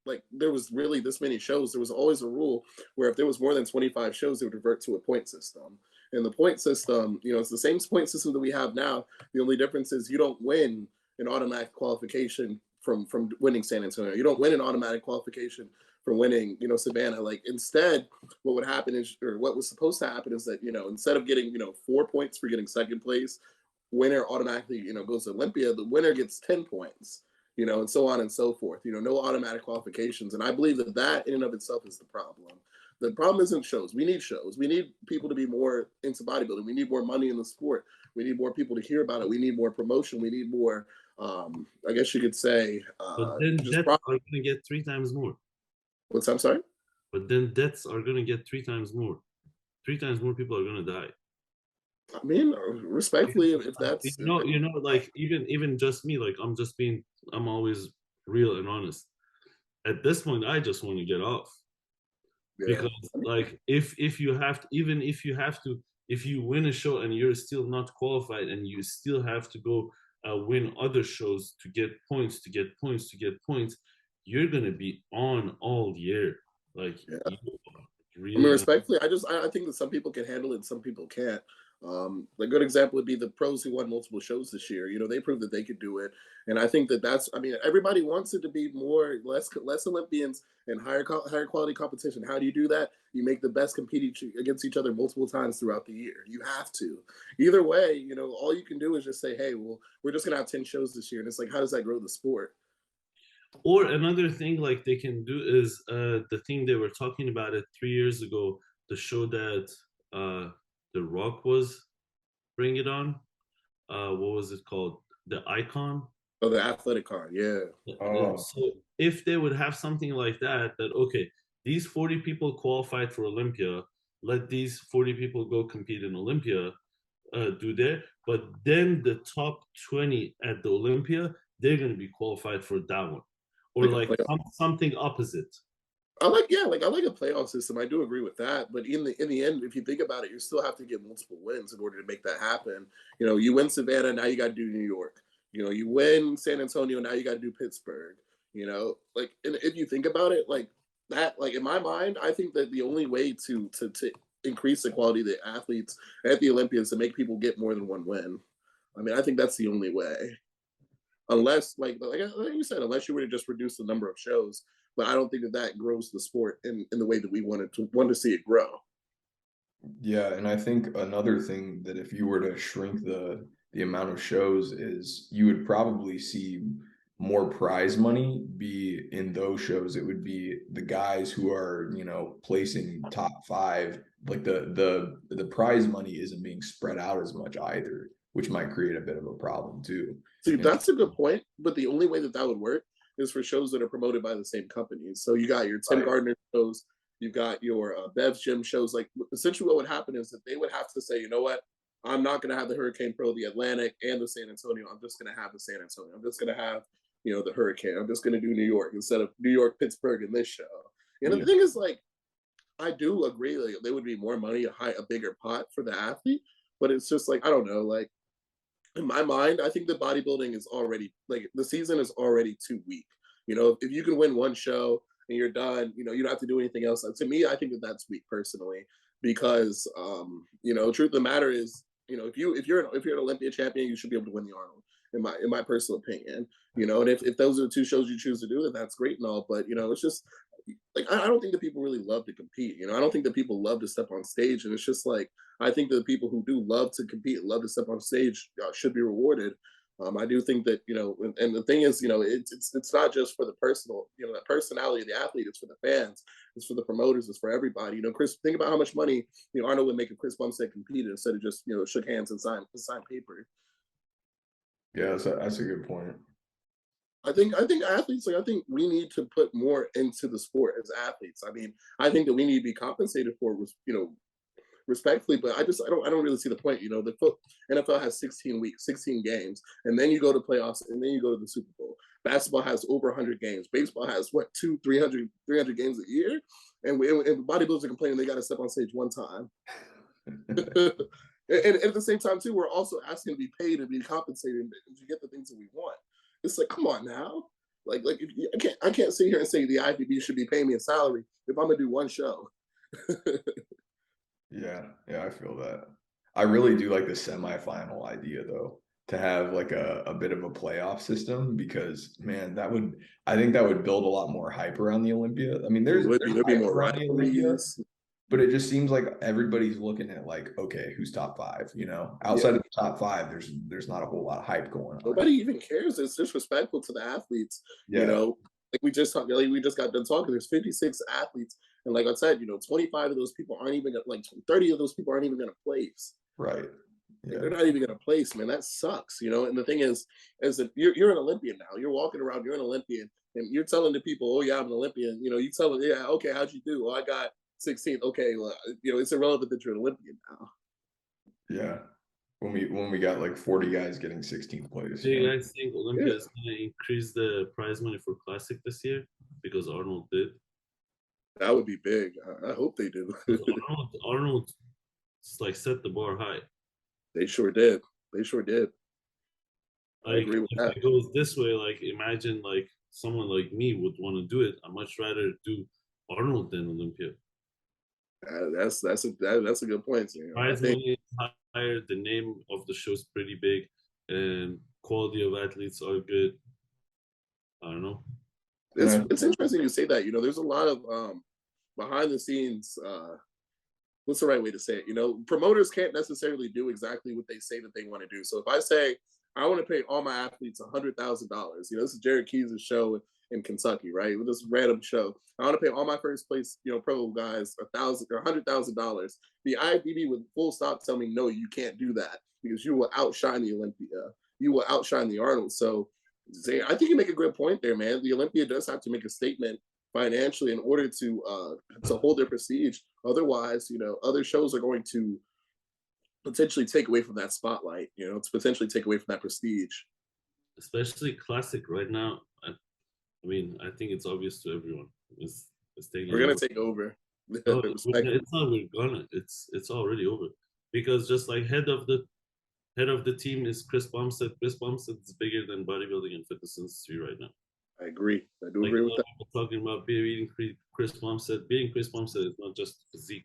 like there was really this many shows, there was always a rule where if there was more than 25 shows, they would revert to a point system. And the point system, it's the same point system that we have now. The only difference is you don't win an automatic qualification from winning San Antonio. You don't win an automatic qualification from winning, Savannah. Like instead, what would happen is, or what was supposed to happen is that, instead of getting, 4 points for getting second place, winner automatically, goes to Olympia, the winner gets 10 points, and so on and so forth, no automatic qualifications. And I believe that that in and of itself is the problem. The problem isn't shows. We need shows. We need people to be more into bodybuilding. We need more money in the sport. We need more people to hear about it. We need more promotion. We need more, I guess you could say, But then just deaths are gonna get 3 times more. what's, I'm sorry? But then deaths are gonna get 3 times more. 3 times more people are gonna die. I mean, respectfully, if You that's know, you know, like even just me, like I'm always real and honest. At this point, I just want to get off. yeah. Because like if you have to, even if you win a show and you're still not qualified and you still have to go win other shows to get points, you're gonna be on all year. Like, Yeah. you I mean, really respectfully, I think that some people can handle it and some people can't. A good example would be the pros who won multiple shows this year. You know, they proved that they could do it, and I think that that's. I mean, everybody wants it to be less Olympians and higher quality competition. How do you do that? You make the best compete against each other multiple times throughout the year. You have to. Either way, you know, all you can do is just say, hey, well, we're just gonna have 10 shows this year, and it's like, how does that grow the sport? Or another thing like they can do is the thing they were talking about it 3 years ago, the show that The Rock was Bring It On. What was it called? The Icon. Oh, the athletic con, yeah. Oh, So if they would have something like that, that okay, these 40 people qualified for Olympia, let these 40 people go compete in Olympia, do there, but then the top 20 at the Olympia, they're going to be qualified for that one, or Like a like playoff. something opposite. I like a playoff system. I do agree with that. But in the end, if you think about it, you still have to get multiple wins in order to make that happen. You know, you win Savannah, now you got to do New York. You know, you win San Antonio, now you got to do Pittsburgh. You know, like, and if you think about it, like that, like in my mind, I think that the only way to increase the quality of the athletes at the Olympians to make people get more than one win. I mean, I think that's the only way, unless like you said, unless you were to just reduce the number of shows. But I don't think that that grows the sport in the way that we want to see it grow. yeah, and I think another thing that if you were to shrink the amount of shows is you would probably see more prize money be in those shows. It would be the guys who are, you know, placing top five. Like the prize money isn't being spread out as much either, which might create a bit of a problem too. See, You know, that's a good point. But the only way that that would work is for shows that are promoted by the same companies. So you got your Tim right? Gardner shows, you got your Bev's Gym shows. Like essentially, what would happen is that they would have to say, you know what, I'm not going to have the Hurricane Pro, the Atlantic, and the San Antonio. I'm just going to have the San Antonio. I'm just going to have the Hurricane. I'm just going to do New York instead of New York, Pittsburgh in this show. And the Yeah, thing is, like, I do agree, like there would be more money, a bigger pot for the athlete. But it's just like I don't know, like in my mind, I think that bodybuilding is already like the season is already too weak. You know, if you can win one show and you're done, you know, you don't have to do anything else. To me, I think that that's weak personally, because truth of the matter is, you know, if you're an Olympia champion, you should be able to win the Arnold. In my personal opinion, you know, and if those are the two shows you choose to do, then that's great and all. But you know, it's just like I don't think that people really love to compete. You know, I don't think that people love to step on stage, and it's just like I think that the people who do love to compete and love to step on stage should be rewarded. I do think that and the thing is, you know, it's not just for the personal, you know, the personality of the athlete. It's for the fans, it's for the promoters, it's for everybody. You know, Chris, think about how much money Arnold would make if Chris Bumstead competed instead of just shook hands and signed paper. yeah, that's a good point. I think athletes I think we need to put more into the sport as athletes. I mean, I think that we need to be compensated for respectfully, but I don't really see the point. You know, the NFL has 16 weeks, 16 games, and then you go to playoffs, and then you go to the Super Bowl. Basketball has over 100 games. Baseball has what 300 games a year, and bodybuilders are complaining they got to step on stage one time. And at the same time, too, we're also asking to be paid and be compensated to get the things that we want. It's like, come on now. I can't sit here and say the IFBB should be paying me a salary if I'm gonna do one show. Yeah, yeah, I feel that. I really do like the semifinal idea though, to have like a bit of a playoff system because man, I think that would build a lot more hype around the Olympia. I mean, It would be there's there'd be hype more around the Olympia, rivalries. but it just seems like everybody's looking at like, okay, who's top five? You know, outside Yeah, of the top five, there's not a whole lot of hype going on. nobody even cares. It's disrespectful to the athletes. You Yeah, know, we just got done talking. There's 56 athletes, and like I said, 25 of those people aren't even like 30 of those people aren't even gonna place. right. Like, Yeah, they're not even gonna place, man. That sucks, you know. And the thing is that you're an Olympian now. You're walking around. You're an Olympian, and you're telling the people, "Oh yeah, I'm an Olympian." You know, you tell them, "Yeah, okay, how'd you do?" "Oh, I got 16th." Okay, well, it's irrelevant that you're an Olympian now. yeah. When we got like 40 guys getting 16th place, Do you you know. guys think Olympia Yeah, is going to increase the prize money for Classic this year because Arnold did? that would be big. I hope they do. Because Arnold like set the bar high. They sure did. They sure did. I Like agree with if that. it goes this way, like imagine like someone like me would want to do it. I much rather do Arnold than Olympia. That's a good point. You know, I Prize think money is higher. The name of the show is pretty big, and quality of athletes are good. I don't know. it's interesting you say that. You know, there's a lot of behind the scenes. What's the right way to say it? You know, promoters can't necessarily do exactly what they say that they want to do. So if I say I want to pay all my athletes $100,000, you know, this is Jared Keys' show in Kentucky, right? With this random show, I want to pay all my first place, you know, pro guys $100,000. The IFBB would full stop tell me, no, you can't do that because you will outshine the Olympia, you will outshine the Arnold. So I think you make a good point there, man. The Olympia does have to make a statement financially in order to hold their prestige. Otherwise, you know, other shows are going to potentially take away from that spotlight. You know, to potentially take away from that prestige. Especially classic right now. I mean, I think it's obvious to everyone. It's taking. We're gonna take over. No, it's not. We're gonna. It's already over because just like head of the team is Chris Bumstead. Chris Bumstead is bigger than bodybuilding and fitness industry right now. I agree. I do Like agree with that. Talking about beating Chris Bumstead. Beating Chris Bumstead is not just physique.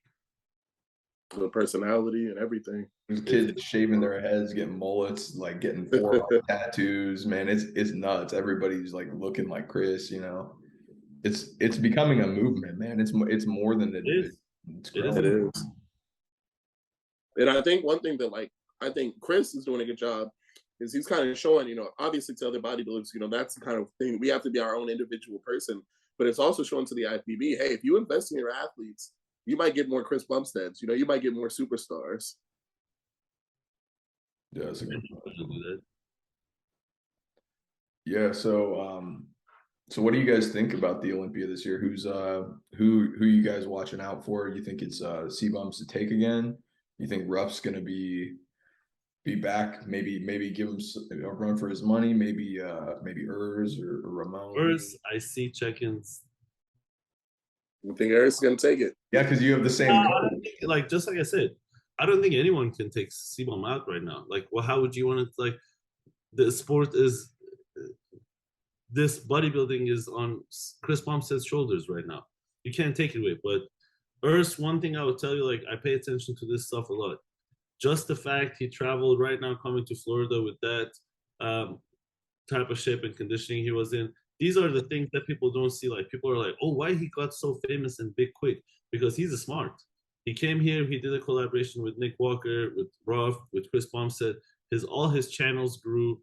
The personality and everything. There's kids shaving their heads, getting mullets, like getting forearm tattoos. Man, it's nuts. Everybody's like looking like Chris. You know, it's becoming a movement, man. It's more than a division. It is. And I think one thing that I think Chris is doing a good job is he's kind of showing, you know, obviously to other bodybuilders, you know, that's the kind of thing we have to be our own individual person. But it's also showing to the IFBB, hey, if you invest in your athletes, you might get more Chris Bumsteads. You know, you might get more superstars. Yeah, that's a good point. Yeah, so what do you guys think about the Olympia this year? Who's who you guys watching out for? You think it's C-Bumps to take again? You think Ruff's gonna be back? Maybe give him a run for his money. Maybe Urs or Ramon. First, I see check-ins. You think Eric's gonna take it? Yeah, because you have the same. Like just like I said, I don't think anyone can take C-Bum out right now. Like, well, how would you want it? Like, the sport is this bodybuilding is on Chris Bumstead's shoulders right now. You can't take it away. But Urs, one thing I would tell you, like, I pay attention to this stuff a lot. Just the fact he traveled right now coming to Florida with that type of shape and conditioning he was in. These are the things that people don't see. Like, people are like, oh, why he got so famous and big quick? Because he's a smart. He came here, he did a collaboration with Nick Walker, with Ruff, with Chris Bumstead. All his channels grew.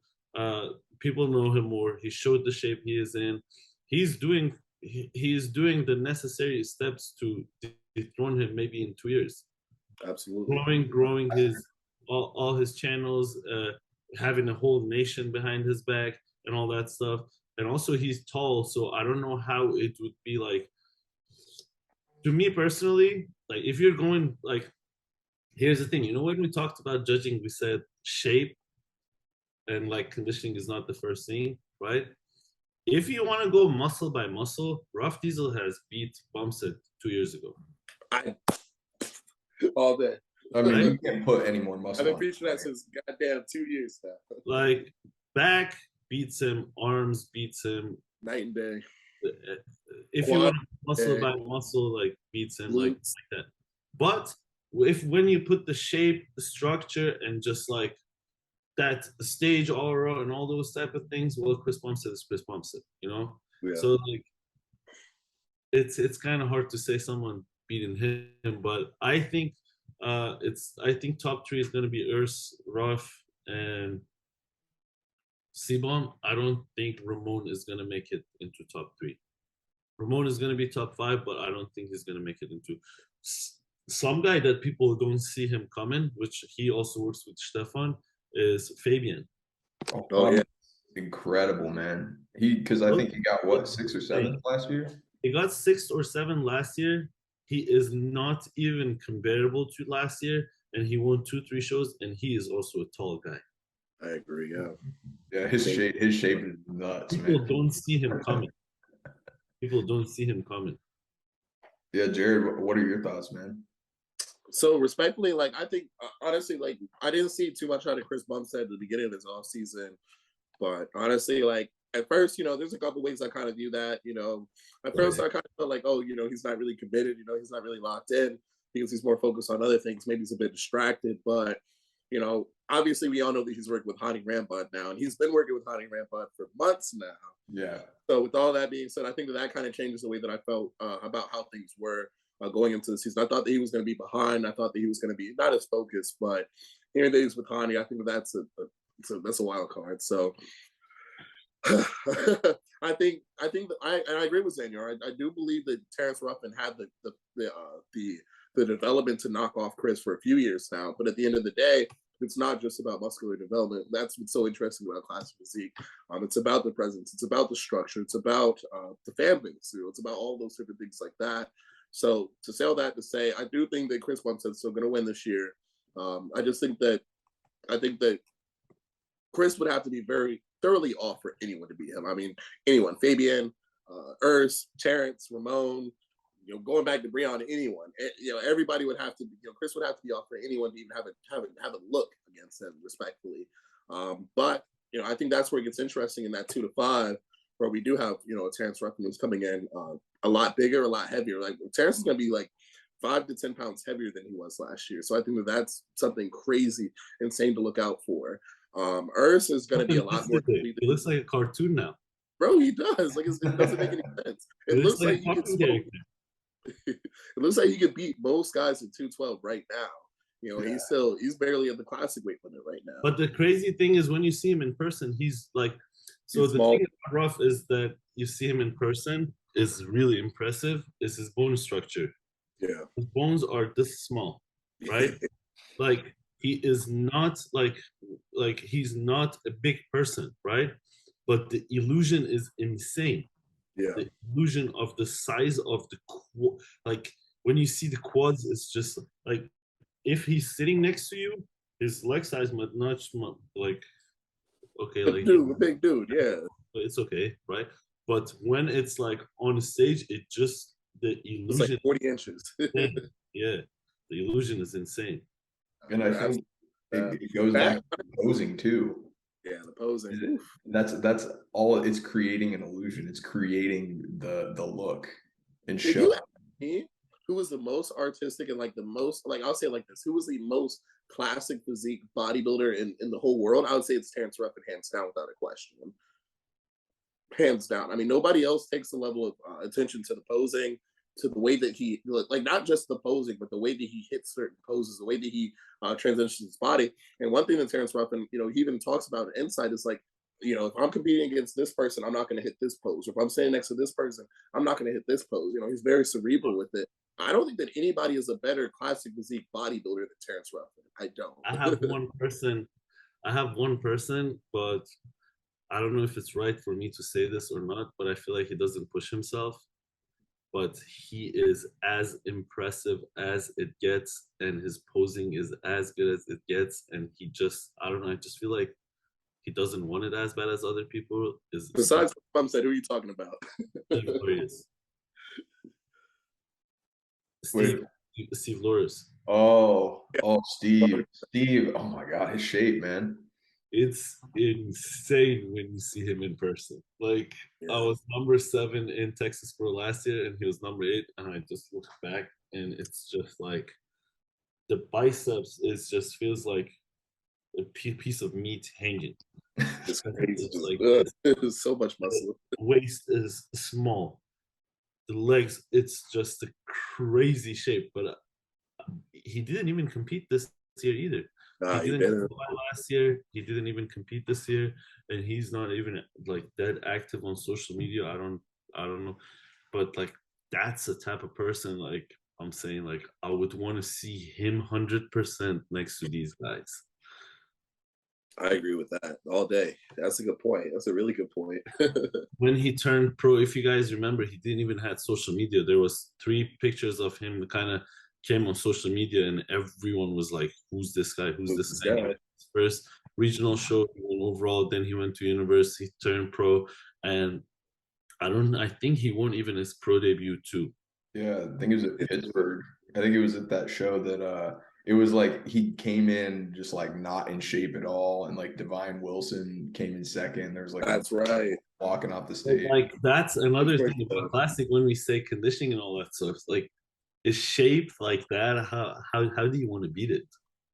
People know him more. He showed the shape he is in. He's doing the necessary steps to dethrone him maybe in 2 years. Absolutely. Growing his all his channels, having a whole nation behind his back and all that stuff. And also he's tall, so I don't know how it would be like. To me personally, like if you're going like, here's the thing, you know, when we talked about judging, we said shape and like conditioning is not the first thing, right? If you want to go muscle by muscle, Ruff Diesel has beat Bumstead 2 years ago. All day. I mean, you can't put any more muscle. I've been preaching that since goddamn 2 years now. Like back beats him, arms beats him, night and day. If you want muscle by muscle, like beats him like that. But when you put the shape, the structure, and just like that stage aura and all those type of things, well, Chris Bumstead is Chris Bumstead, you know. Yeah. So like, it's kind of hard to say someone beating him, but I think top 3 is going to be Urs, Ruff, and C-Bum. I don't think Ramon is going to make it into top 3. Ramon is going to be top 5, but I don't think he's going to make it into. Some guy that people don't see him coming, which he also works with Stefan, is Fabian. Oh yeah, incredible, man. Because I think he got what, 6th or 7th last year. He got 6th or 7th last year. He is not even comparable to last year, and he won 2-3 shows, and he is also a tall guy. I agree. Yeah. Yeah, his shape is nuts. People don't see him coming. People don't see him coming. Yeah, Jared, what are your thoughts, man? So respectfully, like I think honestly, like I didn't see too much out of Chris Bumstead at the beginning of his off season, but honestly, like at first, there's a couple ways I kind of view that. At first I kind of felt like, oh, he's not really committed. He's not really locked in because he's more focused on other things. Maybe he's a bit distracted, but obviously we all know that he's working with Hani Rambod now, and he's been working with Hani Rambod for months now. Yeah. So with all that being said, I think that kind of changes the way that I felt about how things were going into the season. I thought that he was going to be behind. I thought that he was going to be not as focused, but hearing that he's with Hani, I think that's a wild card. So I think that I agree with Zanyar. I do believe that Terrence Ruffin had the development to knock off Chris for a few years now, but at the end of the day, it's not just about muscular development. That's what's so interesting about classic physique. It's about the presence. It's about the structure. It's about the fan base. It's about all those different things like that. So to say all that to say, I do think that Chris Bumstead's still going to win this year. I think that Chris would have to be very thoroughly off for anyone to beat him. I mean, anyone, Fabian, Urs, Terrence, Ramon, going back to Breon, anyone, everybody would have to, Chris would have to be off for anyone to even have a look against him, respectfully. But I think that's where it gets interesting in that 2 to 5, where we do have a Terrence Ruffin who's coming in a lot bigger, a lot heavier. Like Terrence is going to be like 5 to 10 pounds heavier than he was last year. So I think that's something crazy, insane to look out for. Urs is going to be a lot more. He looks like a cartoon now. Bro, he does. Like it doesn't make any sense. It looks like he can smoke. It looks like he could beat most guys at 212 right now. He's barely at the classic weight limit right now. But the crazy thing is when you see him in person, he's like, so the thing about Ruff is that you see him in person is really impressive, is his bone structure. Yeah. His bones are this small, right? Like he is not like he's not a big person, right? But the illusion is insane. Yeah. The illusion of the size of like when you see the quads, it's just like if he's sitting next to you, his leg size might not like okay, like big dude, yeah. It's okay, right? But when it's like on the stage, it just the illusion. It's like 40 inches. Yeah, the illusion is insane. And I think it goes back to posing too. Yeah, the posing. That's all. It's creating an illusion. It's creating the look and show. Who was the most artistic and like the most, like I'll say it like this, who was the most classic physique bodybuilder in the whole world? I would say it's Terrence Ruffin, hands down, without a question. Hands down. I mean, nobody else takes the level of attention to the posing, to the way that he, like not just the posing, but the way that he hits certain poses, the way that he transitions his body. And one thing that Terrence Ruffin, he even talks about inside is like, if I'm competing against this person, I'm not going to hit this pose. Or if I'm standing next to this person, I'm not going to hit this pose. He's very cerebral with it. I don't think that anybody is a better classic physique bodybuilder than Terrence Ruffin. I don't. I have one person, but I don't know if it's right for me to say this or not, but I feel like he doesn't push himself. But he is as impressive as it gets, and his posing is as good as it gets. And he just, I don't know, I just feel like he doesn't want it as bad as other people. Besides Bumstead, who are you talking about? Steve Loris. Oh, Steve. Oh my God, his shape, man. It's insane when you see him in person. Like I was number 7 in Texas Pro last year, and he was number 8, and I just looked back, and it's just like the biceps just feels like a piece of meat hanging. It's crazy. It's so much muscle. The waist is small. The legs, it's just a crazy shape. But he didn't even compete this year either. He didn't last year. He didn't even compete this year, and he's not even like that active on social media. I don't know, but like that's the type of person. Like I'm saying, like I would want to see him 100% next to these guys. I agree with that all day. That's a good point. That's a really good point. When he turned pro, if you guys remember, he didn't even have social media. There was 3 pictures of him kind of came on social media, and everyone was like, who's this guy? Who's this guy? First regional show, he won overall, then he went to university, turned pro, and I think he won even his pro debut too. Yeah, I think it was at Pittsburgh. I think it was at that show that it was like he came in just like not in shape at all, and like Divine Wilson came in second. There was like that's right. walking off the stage. Like that's another thing about classic when we say conditioning and all that stuff. Like, is shape like that? How do you want to beat it?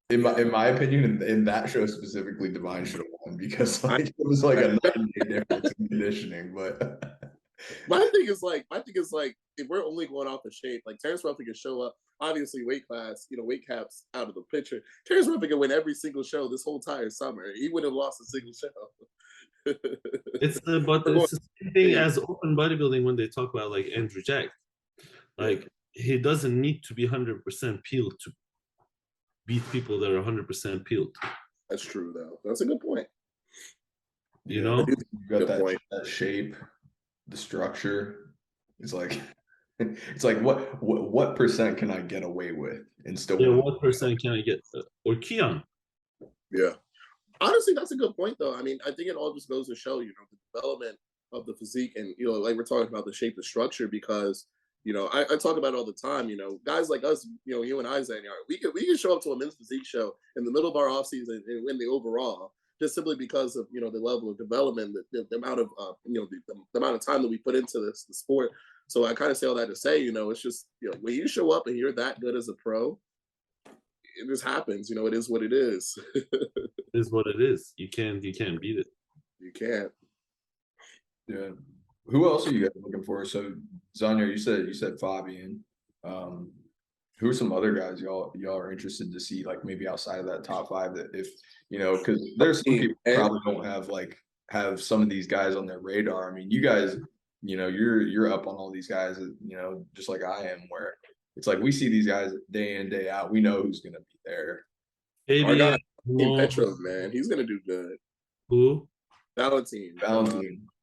In my opinion, in that show specifically, Divine should have won because like it was like a night and day difference in conditioning. But my thing is like if we're only going off the shape, like Terrence Ruffin can show up, obviously weight class, weight caps out of the picture. Terrence Ruffin can win every single show this whole entire summer. He wouldn't have lost a single show. It's the same thing as open bodybuilding when they talk about like Andrew Jack. Like he doesn't need to be 100% peeled to beat people that are 100% peeled. That's true, though. That's a good point. You know, you got that shape, the structure. It's like what percent can I get away with and still? Yeah, what percent can I get? Or Keon? Yeah, honestly, that's a good point, though. I mean, I think it all just goes to show, the development of the physique, and like we're talking about the shape, the structure, because. I talk about it all the time. Guys like us, you and I, Zanyar, we can show up to a men's physique show in the middle of our off season and win the overall, just simply because of the level of development, the amount of the amount of time that we put into the sport. So I kind of say all that to say, it's just when you show up and you're that good as a pro, it just happens. It is what it is. It is what it is. You can't beat it. You can't. Yeah. Who else are you guys looking for? So Zanyar, you said Fabian. Who are some other guys y'all are interested to see, like maybe outside of that top 5, that if because there's some people who probably don't have some of these guys on their radar. I mean, you guys, you're up on all these guys, just like I am, where it's like we see these guys day in, day out. We know who's gonna be there. Our guy Petros, man, he's gonna do good. Who? Valentine.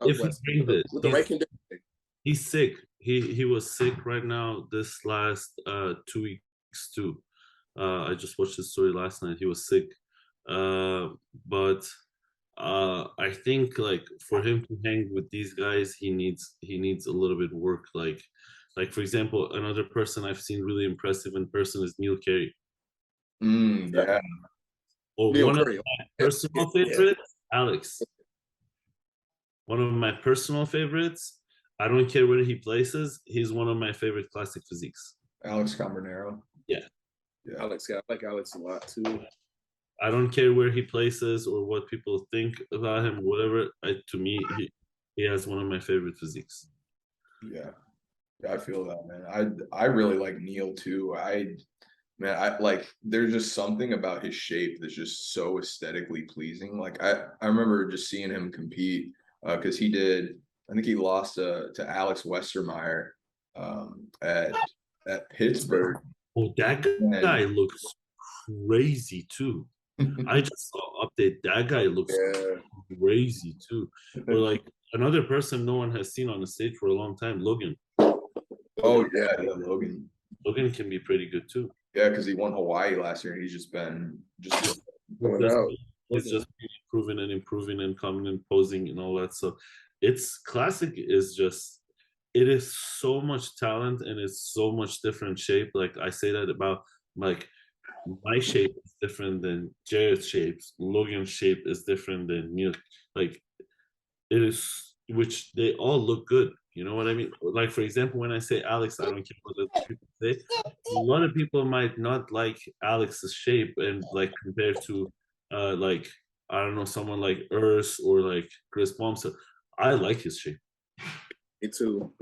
If he brings it, with the right conditioning. He's sick. He was sick right now this last 2 weeks too. I just watched his story last night. He was sick. But I think like for him to hang with these guys, he needs a little bit of work. Like for example, another person I've seen really impressive in person is Neil Carey. Yeah. Or Neil one Curry. Of my personal favorites, Alex. One of my personal favorites. I don't care where he places. He's one of my favorite classic physiques. Alex Cambronero. Yeah. Alex, I like Alex a lot too. I don't care where he places or what people think about him, whatever. To me, he has one of my favorite physiques. Yeah, I feel that, man. I really like Neil too. I like. There's just something about his shape that's just so aesthetically pleasing. Like I remember just seeing him compete. Because he did, I think he lost to Alex Westermeyer at Pittsburgh. Oh, that guy looks crazy too. I just saw update. That guy looks crazy too. Or like another person no one has seen on the stage for a long time, Logan. Oh yeah, Logan. Logan can be pretty good too. Yeah, because he won Hawaii last year, and he's just been going out. He's just improving and coming and posing and all that. So it's classic is just, it is so much talent and it's so much different shape. Like I say that about like my shape is different than Jared's shapes. Logan's shape is different than Neil. Like it is, which they all look good. You know what I mean? Like for example, when I say Alex, I don't care what other people say. A lot of people might not like Alex's shape and like compared to like I don't know, someone like Urs or like Chris Bomsa. I like his shape. Me too.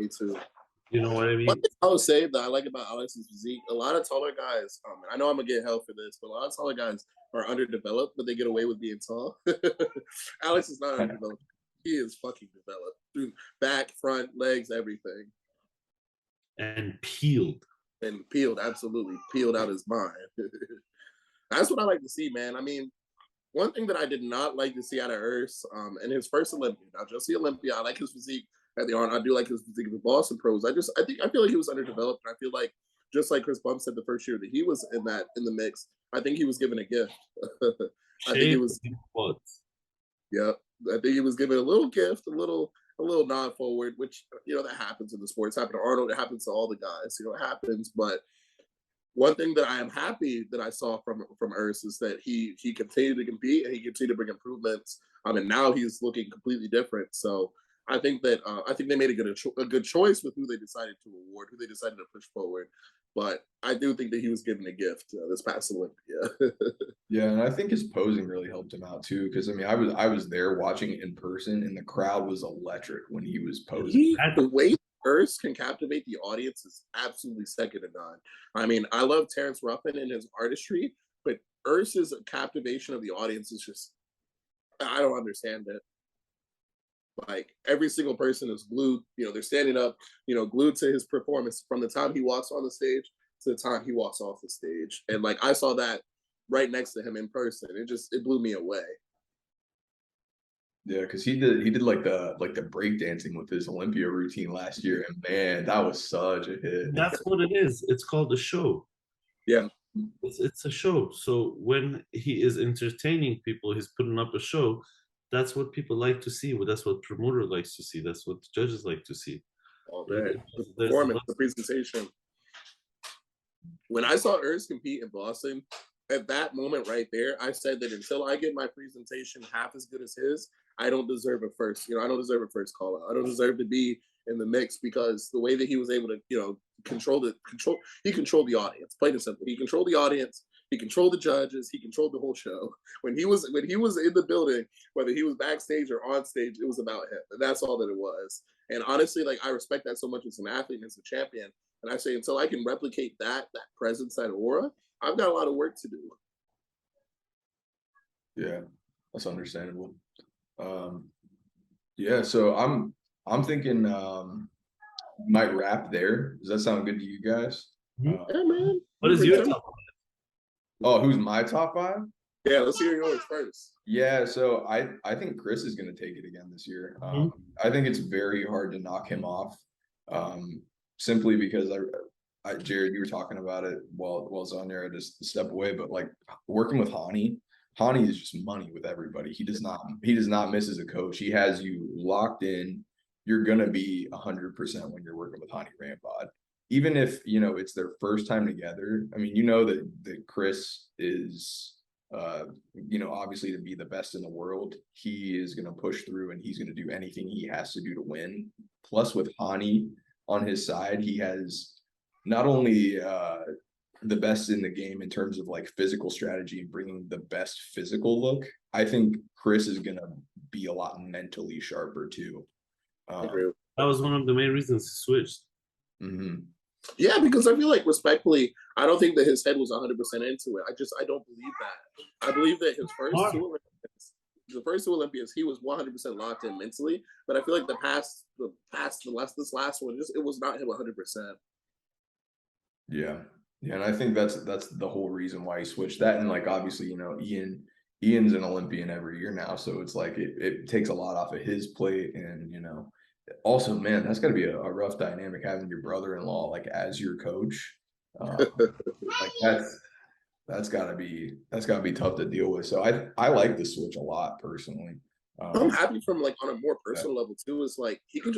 You know what I mean? I would say that I like about Alex's physique, a lot of taller guys, I know I'm gonna get hell for this, but a lot of taller guys are underdeveloped, but they get away with being tall. Alex is not underdeveloped. He is fucking developed. Through back, front, legs, everything. And peeled. Absolutely. Peeled out his mind. That's what I like to see, man. I mean, one thing that I did not like to see out of Urs in his first Olympia, now just the Olympia, I like his physique at the Arnold. I do like his physique in the Boston Pros. I feel like he was underdeveloped, and I feel like just like Chris Bump said the first year that he was in the mix, I think he was given a gift. I think he was. Yeah, I think he was given a little gift, a little nod forward, which that happens in the sports. It happened to Arnold. It happens to all the guys. It happens. But one thing that I am happy that I saw from Urs is that he continued to compete and he continued to bring improvements. And now he's looking completely different. So I think they made a good choice with who they decided to award, who they decided to push forward. But I do think that he was given a gift this past Olympia. Yeah, and I think his posing really helped him out too. Because I mean, I was there watching it in person, and the crowd was electric when he was posing. The way Urs can captivate the audience is absolutely second to none. I mean, I love Terrence Ruffin and his artistry, but Urs's captivation of the audience is just, I don't understand it. Like every single person is glued, they're standing up, glued to his performance from the time he walks on the stage to the time he walks off the stage. And like I saw that right next to him in person. It blew me away. Yeah, because he did like the break dancing with his Olympia routine last year, and man, that was such a hit. That's what it is. It's called a show. Yeah. It's a show. So when he is entertaining people, he's putting up a show. That's what people like to see. That's what promoter likes to see. That's what judges like to see. All day. The performance, the presentation. When I saw Urs compete in Boston, at that moment right there, I said that until I get my presentation half as good as his, I don't deserve a first. I don't deserve a first call out. I don't deserve to be in the mix, because the way that he was able to, he controlled the audience. Plain and simple. He controlled the audience. He controlled the judges. He controlled the whole show. When he was in the building, whether he was backstage or on stage, it was about him. And that's all that it was. And honestly, like I respect that so much as an athlete and as a champion. And I say until I can replicate that presence, that aura, I've got a lot of work to do. Yeah, that's understandable. Yeah, so I'm thinking might wrap there. Does that sound good to you guys? Yeah, man. What is your top? Oh, who's my top 5? Yeah, let's hear yours first. Yeah, so I think Chris is going to take it again this year. I think it's very hard to knock him off, simply because Jared, you were talking about it while Zanyar just a step away, but like working with Hani is just money with everybody. He does not miss as a coach. He has you locked in. You're gonna be 100% when you're working with Hani Rampod. Even if it's their first time together. I mean, that Chris is obviously to be the best in the world, he is gonna push through and he's gonna do anything he has to do to win. Plus with Hani on his side, he has not only the best in the game in terms of like physical strategy and bringing the best physical look. I think Chris is gonna be a lot mentally sharper too. That was one of the main reasons he switched. Yeah, because I feel like, respectfully, I don't think that his head was 100% into it. I don't believe that. I believe that his first two Olympias, he was 100% locked in mentally. But I feel like this last one, it was not him 100%. Yeah, and I think that's the whole reason why he switched that. And like obviously, Ian's an Olympian every year now, so it's like it takes a lot off of his plate. And also, man, that's got to be a rough dynamic having your brother-in-law like as your coach. Like that's got to be tough to deal with. So I like the switch a lot personally. I'm happy from like on a more personal level too. It's like he can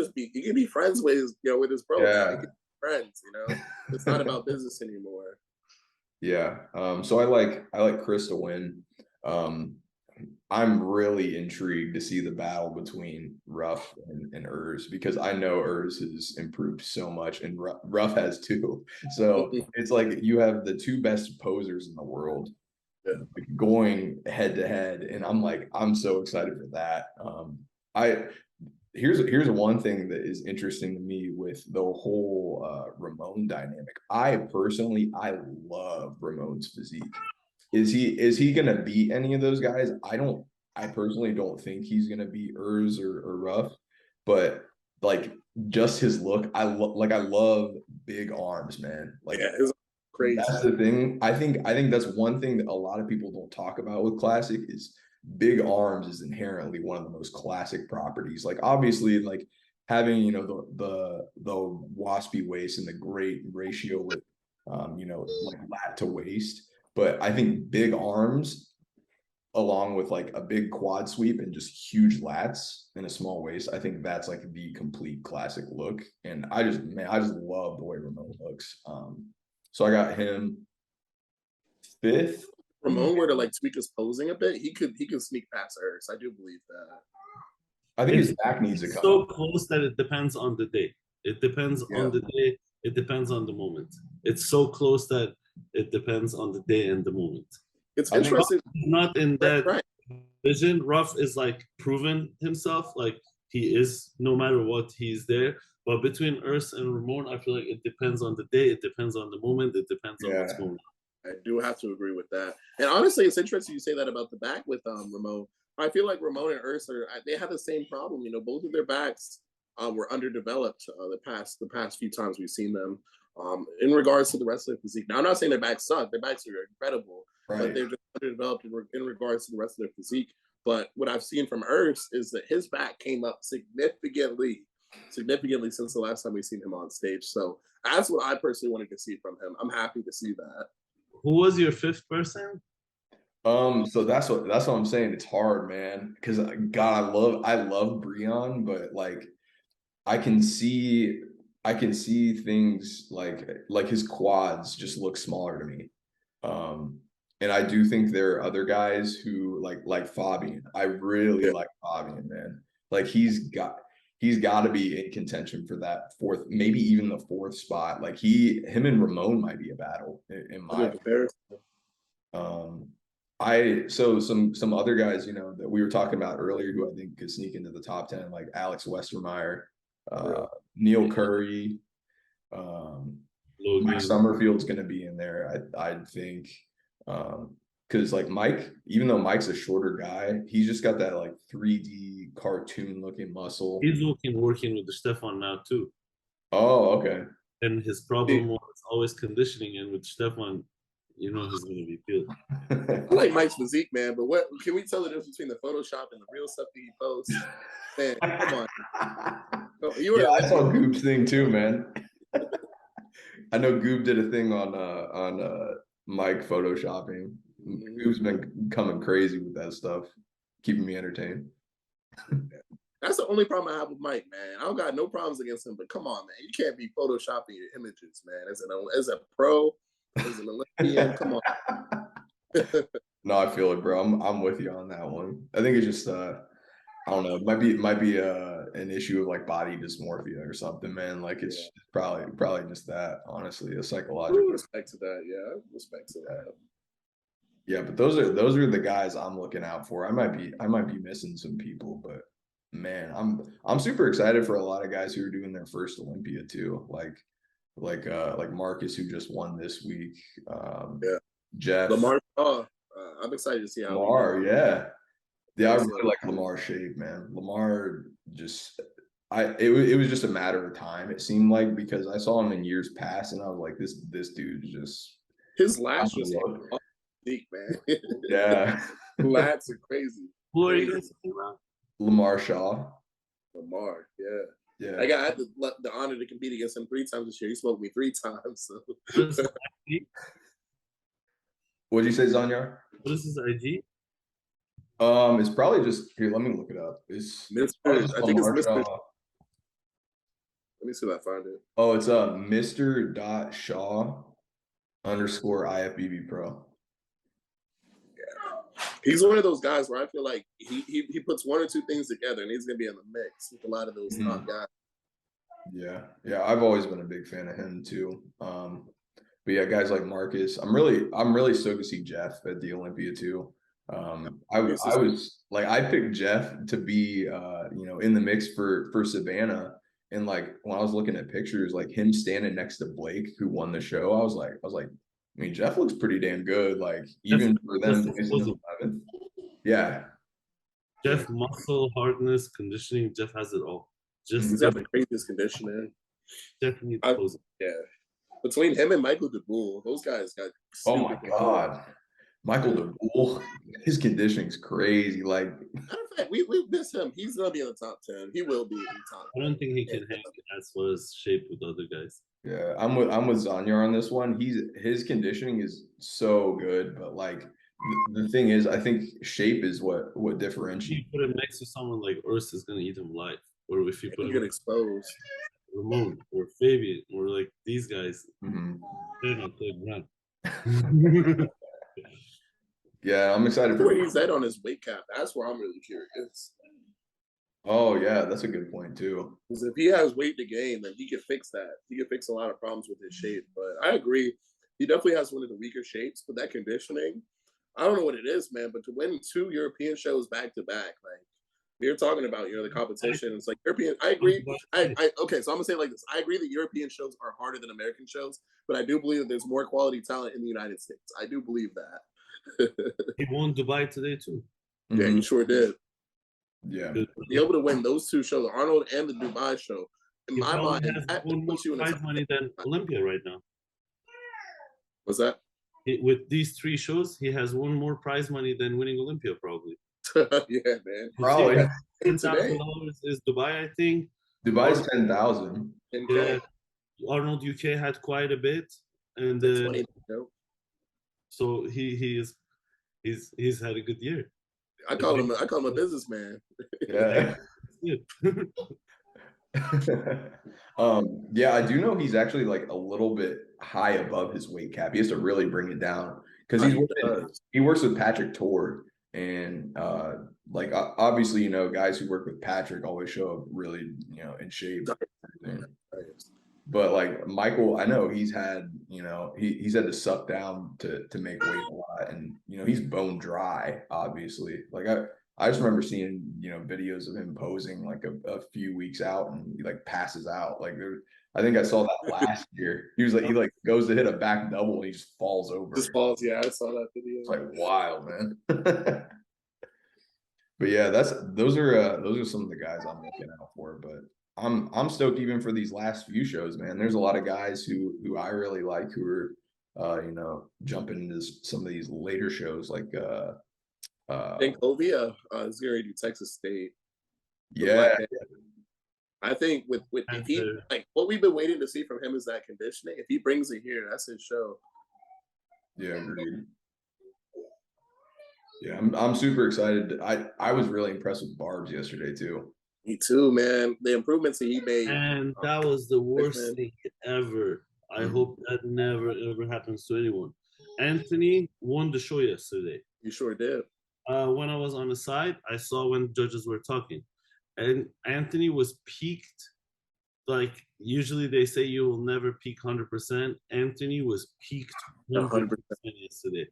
be friends with his bro. Yeah. Friends, it's not about business anymore. Yeah. So I like Chris to win. I'm really intrigued to see the battle between Ruff and Urs, because I know Urs has improved so much and Ruff has too. So it's like you have the two best posers in the world going head to head, and I'm so excited for that. Here's one thing that is interesting to me with the whole Ramon dynamic. I love Ramon's physique. Is he gonna beat any of those guys? I personally don't think he's gonna beat Urs or Ruff, but like just his look, I love big arms, man. Like it's crazy. That's the thing. I think that's one thing that a lot of people don't talk about with Classic is big arms is inherently one of the most classic properties. Like obviously, like having the waspy waist and the great ratio with like lat to waist. But I think big arms, along with like a big quad sweep and just huge lats and a small waist, I think that's like the complete Classic look. And I just love the way Ramon looks. So I got him 5th. Ramon were to like tweak his posing a bit, he could sneak past Urs. I do believe that. I think It's his back needs to come so up. close that it depends on the day. It depends on Yeah. the day. It depends on the moment. It's so close that it depends on the day and the moment. It's I think interesting. Not in that Right. vision. Ruff is like proven himself. Like he is, no matter what, he's there. But between Urs and Ramon, I feel like it depends on the day. It depends on the moment. It depends on what's yeah. going on. I do have to agree with that. And honestly, it's interesting you say that about the back with Ramon. I feel like Ramon and Urs they have the same problem. You know, both of their backs were underdeveloped the past few times we've seen them. In regards to the rest of their physique. Now, I'm not saying their backs suck. Their backs are incredible, but Right. they're just underdeveloped in regards to the rest of their physique. But what I've seen from Urs is that his back came up significantly since the last time we've seen him on stage. So that's what I personally wanted to see from him. I'm happy to see that. Who was your fifth person? So that's what I'm saying. It's hard, man. Because God, I love Breon, but like I can see things like his quads just look smaller to me. And I do think there are other guys who like Fabian. I really like Fabian, man. Like he's got to be in contention for that fourth, maybe even the fourth spot. Like him and Ramon might be a battle in my opinion. So some other guys, you know, that we were talking about earlier who I think could sneak into the top 10, like Alex Westermeyer, Neil Curry, Mike Summerfield's going to be in there, I think, because like Mike, even though Mike's a shorter guy, he's just got that like 3D cartoon looking muscle. He's working with the Stefan now too. Oh, okay. And his problem was always conditioning, and with Stefan, you know he's going to be good. I like Mike's physique, man, but what can we tell the difference between the Photoshop and the real stuff that he posts? Man, come on. I saw Goop's thing too, man. I know Goop did a thing on Mike photoshopping. Goop's been coming crazy with that stuff, keeping me entertained. That's the only problem I have with Mike, man. I don't got no problems against him, but come on, man, you can't be photoshopping your images, man. As a pro, as an Olympian, come on. No, I feel it, bro. I'm with you on that one. I think it's just I don't know. It might be an issue of like body dysmorphia or something, man. Like it's probably just that, honestly, a psychological. Respect to that, yeah. Respect to that. Yeah, but those are the guys I'm looking out for. I might be missing some people, but man, I'm super excited for a lot of guys who are doing their first Olympia too. Like Marcus, who just won this week. Jeff. Lamar. I'm excited to see how Lamar. Yeah, I really like Lamar's shape, man. Lamar just, it was just a matter of time. It seemed like, because I saw him in years past, and I was like, this dude just his lats just deep, man. Yeah, lats are crazy. Who are you guys talking about? Lamar Shaw. Lamar, yeah. Yeah. I had the honor to compete against him 3 times this year. He smoked me 3 times. So. What'd you say, Zanyar? What is his IG? It's probably just here. Let me look it up. It's I think it's Mr. Shaw. Let me see if I find it. Oh, it's Mr. Shaw _ IFBB Pro. Yeah. He's one of those guys where I feel like he puts 1 or 2 things together, and he's gonna be in the mix with a lot of those top guys. Yeah. I've always been a big fan of him too. But yeah, guys like Marcus, I'm really stoked to see Jeff at the Olympia too. I was like, I picked Jeff to be in the mix for Savannah, and like when I was looking at pictures, like him standing next to Blake, who won the show, I was like, I mean, Jeff looks pretty damn good, like even for them. Yeah, Jeff, muscle, hardness, conditioning, Jeff has it all. He's got the craziest conditioning. Definitely. Yeah. Between him and Michael DeBoule, those guys got. Oh my God, Michael DeBoule, his conditioning's crazy. Like, matter of fact, we miss him. He's gonna be in the top 10. He will be in the top 10. I don't think he can hang as well as shape with other guys. Yeah, I'm with Zanyar on this one. His conditioning is so good, but like the thing is, I think shape is what differentiates. If you put him next to someone like Urs, is gonna eat him alive. Or if you put him get exposed. Ramon or Fabian or like these guys, they're not playing around. Yeah, I'm excited for where he's at on his weight cap. That's where I'm really curious. Oh yeah, that's a good point too. Because if he has weight to gain, then he could fix that. He could fix a lot of problems with his shape. But I agree, he definitely has one of the weaker shapes. But that conditioning, I don't know what it is, man. But to win 2 European shows back to back, like you're talking about, the competition. It's like European. I agree. Okay, so I'm gonna say it like this. I agree that European shows are harder than American shows, but I do believe that there's more quality talent in the United States. I do believe that. He won Dubai today too. Yeah, Mhm. you sure did. Yeah. To be able to win those 2 shows, the Arnold and the Dubai show, in He my probably mind, has that won more puts you in the prize top. money than Olympia right now. What's that? With these 3 shows, he has won more prize money than winning Olympia probably. Yeah, man. Probably. Yeah, today, $10,000 is Dubai, I think. Dubai's 10,000. 10K, Arnold UK had quite a bit, and like 20. so he's had a good year. I call him a businessman. Yeah. Yeah, I do know he's actually like a little bit high above his weight cap. He has to really bring it down because he works with Patrick Tor, and like obviously, guys who work with Patrick always show up really, in shape. But like Michael, I know he's had, he's had to suck down to make weight a lot, and he's bone dry, obviously. Like I just remember seeing, videos of him posing like a few weeks out, and he like passes out. Like I think I saw that last year. He like goes to hit a back double and he just falls over. Just falls. Yeah, I saw that video. It's like wild, man. But yeah, those are some of the guys I'm looking out for. But I'm stoked even for these last few shows, man. There's a lot of guys who I really like who are jumping into some of these later shows like I think Ovia is going to do Texas State. Yeah. I think with if he like what we've been waiting to see from him is that conditioning. If he brings it here, that's his show. Yeah, agreed. Yeah, I'm super excited. I was really impressed with Barbs yesterday too. Me too, man. The improvements that he made. And that was the worst thing ever. I hope that never ever happens to anyone. Anthony won the show yesterday. You sure did. When I was on the side, I saw when judges were talking, and Anthony was peaked. Like usually they say you will never peak 100%. Anthony was peaked 100% yesterday.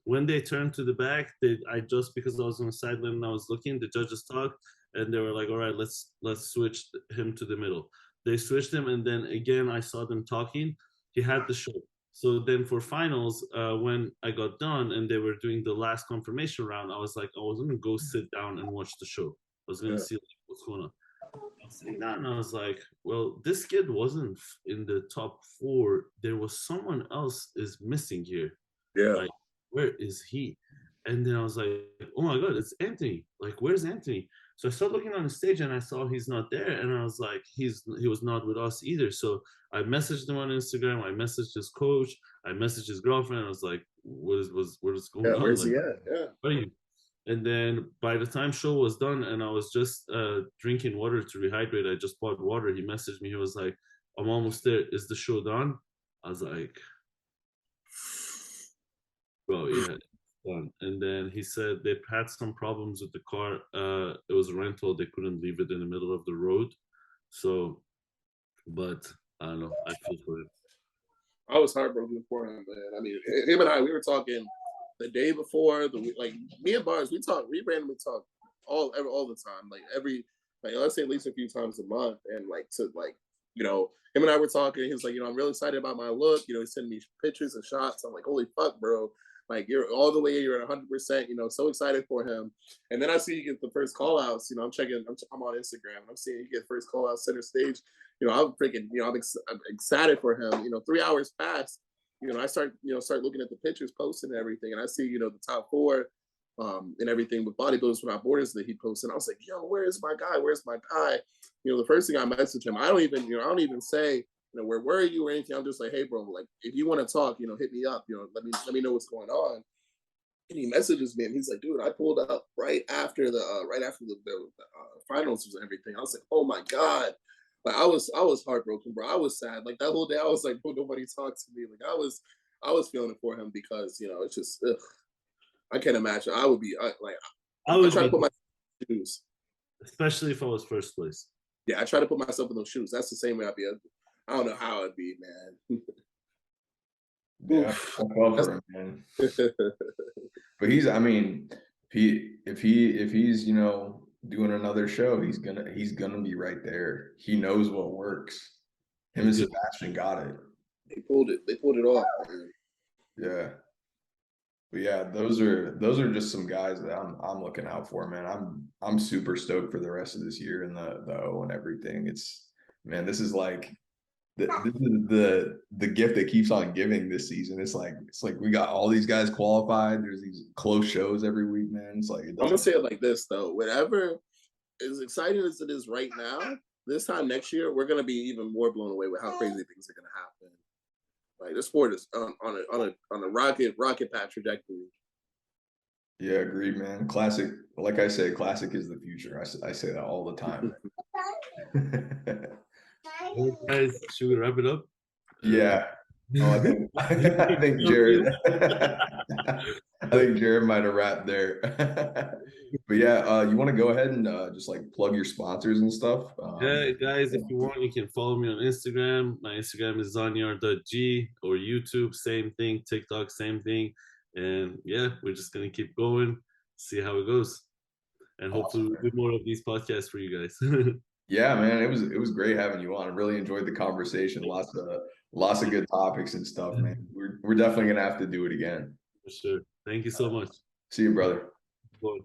When they turned to the back, because I was on the sideline and I was looking, the judges talked and they were like, "All right, let's switch him to the middle." They switched him, and then again I saw them talking. He had the show. So then for finals, when I got done and they were doing the last confirmation round, I was like, I was gonna go sit down and watch the show. I was gonna see like, what's going on. I was sitting down and I was like, well, this kid wasn't in the top 4. There was someone else is missing here. Yeah. Like, where is he? And then I was like, oh my God, it's Anthony. Like, where's Anthony? So I started looking on the stage and I saw he's not there. And I was like, he was not with us either. So I messaged him on Instagram. I messaged his coach. I messaged his girlfriend. I was like, what is going on? Where's like, he at? Yeah. Where are you? And then by the time show was done and I was just drinking water to rehydrate, I just bought water. He messaged me. He was like, I'm almost there. Is the show done? I was like, bro, yeah, it's done. And then he said they had some problems with the car. It was a rental. They couldn't leave it in the middle of the road. So, but I don't know. I feel for it. I was heartbroken for him, man. I mean, him and we were talking the day before, like me and Bars, we randomly talk all the time, like let's say at least a few times a month, and him and I were talking. He was like, I'm really excited about my look. He's sending me pictures and shots. I'm like, holy fuck, bro! Like you're all the way, you're at 100%. So excited for him. And then I see you get the first call outs. I'm checking. I'm on Instagram. And I'm seeing you get first call out center stage. I'm freaking. I'm excited for him. 3 hours passed. I start looking at the pictures, posting and everything, and I see, the top 4, and everything with Bodybuilders Without Borders that he posted. I was like, yo, where's my guy? Where's my guy? The first thing I messaged him, I don't even say, where were you or anything. I'm just like, hey, bro, like if you want to talk, hit me up. Let me know what's going on. And he messages me, and he's like, dude, I pulled up right after the finals and everything. I was like, oh my God. Like I was heartbroken, bro. I was sad. Like that whole day, I was like, bro, nobody talked to me. Like I was feeling it for him because it's just, I can't imagine. I would be trying to put my shoes. especially if I was first place. Yeah, I try to put myself in those shoes. That's the same way I'd be. I don't know how it'd be, man. Yeah, Oof. I fell for him, man. But he's, I mean, if he's you know doing another show, he's gonna be right there. He knows what works. Him and Sebastian got it. They pulled it. They pulled it off, man. Yeah. But yeah, those are just some guys that I'm looking out for, man. I'm super stoked for the rest of this year and the O and everything. It's, man, this is like this is the gift that keeps on giving this season. It's like we got all these guys qualified. There's these close shows every week, man. It's like I'm gonna say it like this though. Whatever, as exciting as it is right now, this time next year we're gonna be even more blown away with how crazy things are gonna happen. Like the sport is on a rocket path trajectory. Yeah, agreed, man. Classic, like I say, classic is the future. I say that all the time. Well, guys, should we wrap it up? Yeah. Oh, I think Jared. I think Jared might have wrapped there. But yeah, you want to go ahead and just like plug your sponsors and stuff? Yeah, guys, if you want, you can follow me on Instagram. My Instagram is zanyar.g, or YouTube, same thing. TikTok, same thing. And yeah, we're just gonna keep going, see how it goes, and hopefully we'll do more of these podcasts for you guys. Yeah, man, it was great having you on. I really enjoyed the conversation. Lots of good topics and stuff, man. We're definitely gonna have to do it again. For sure. Thank you so much. See you, brother. Lord.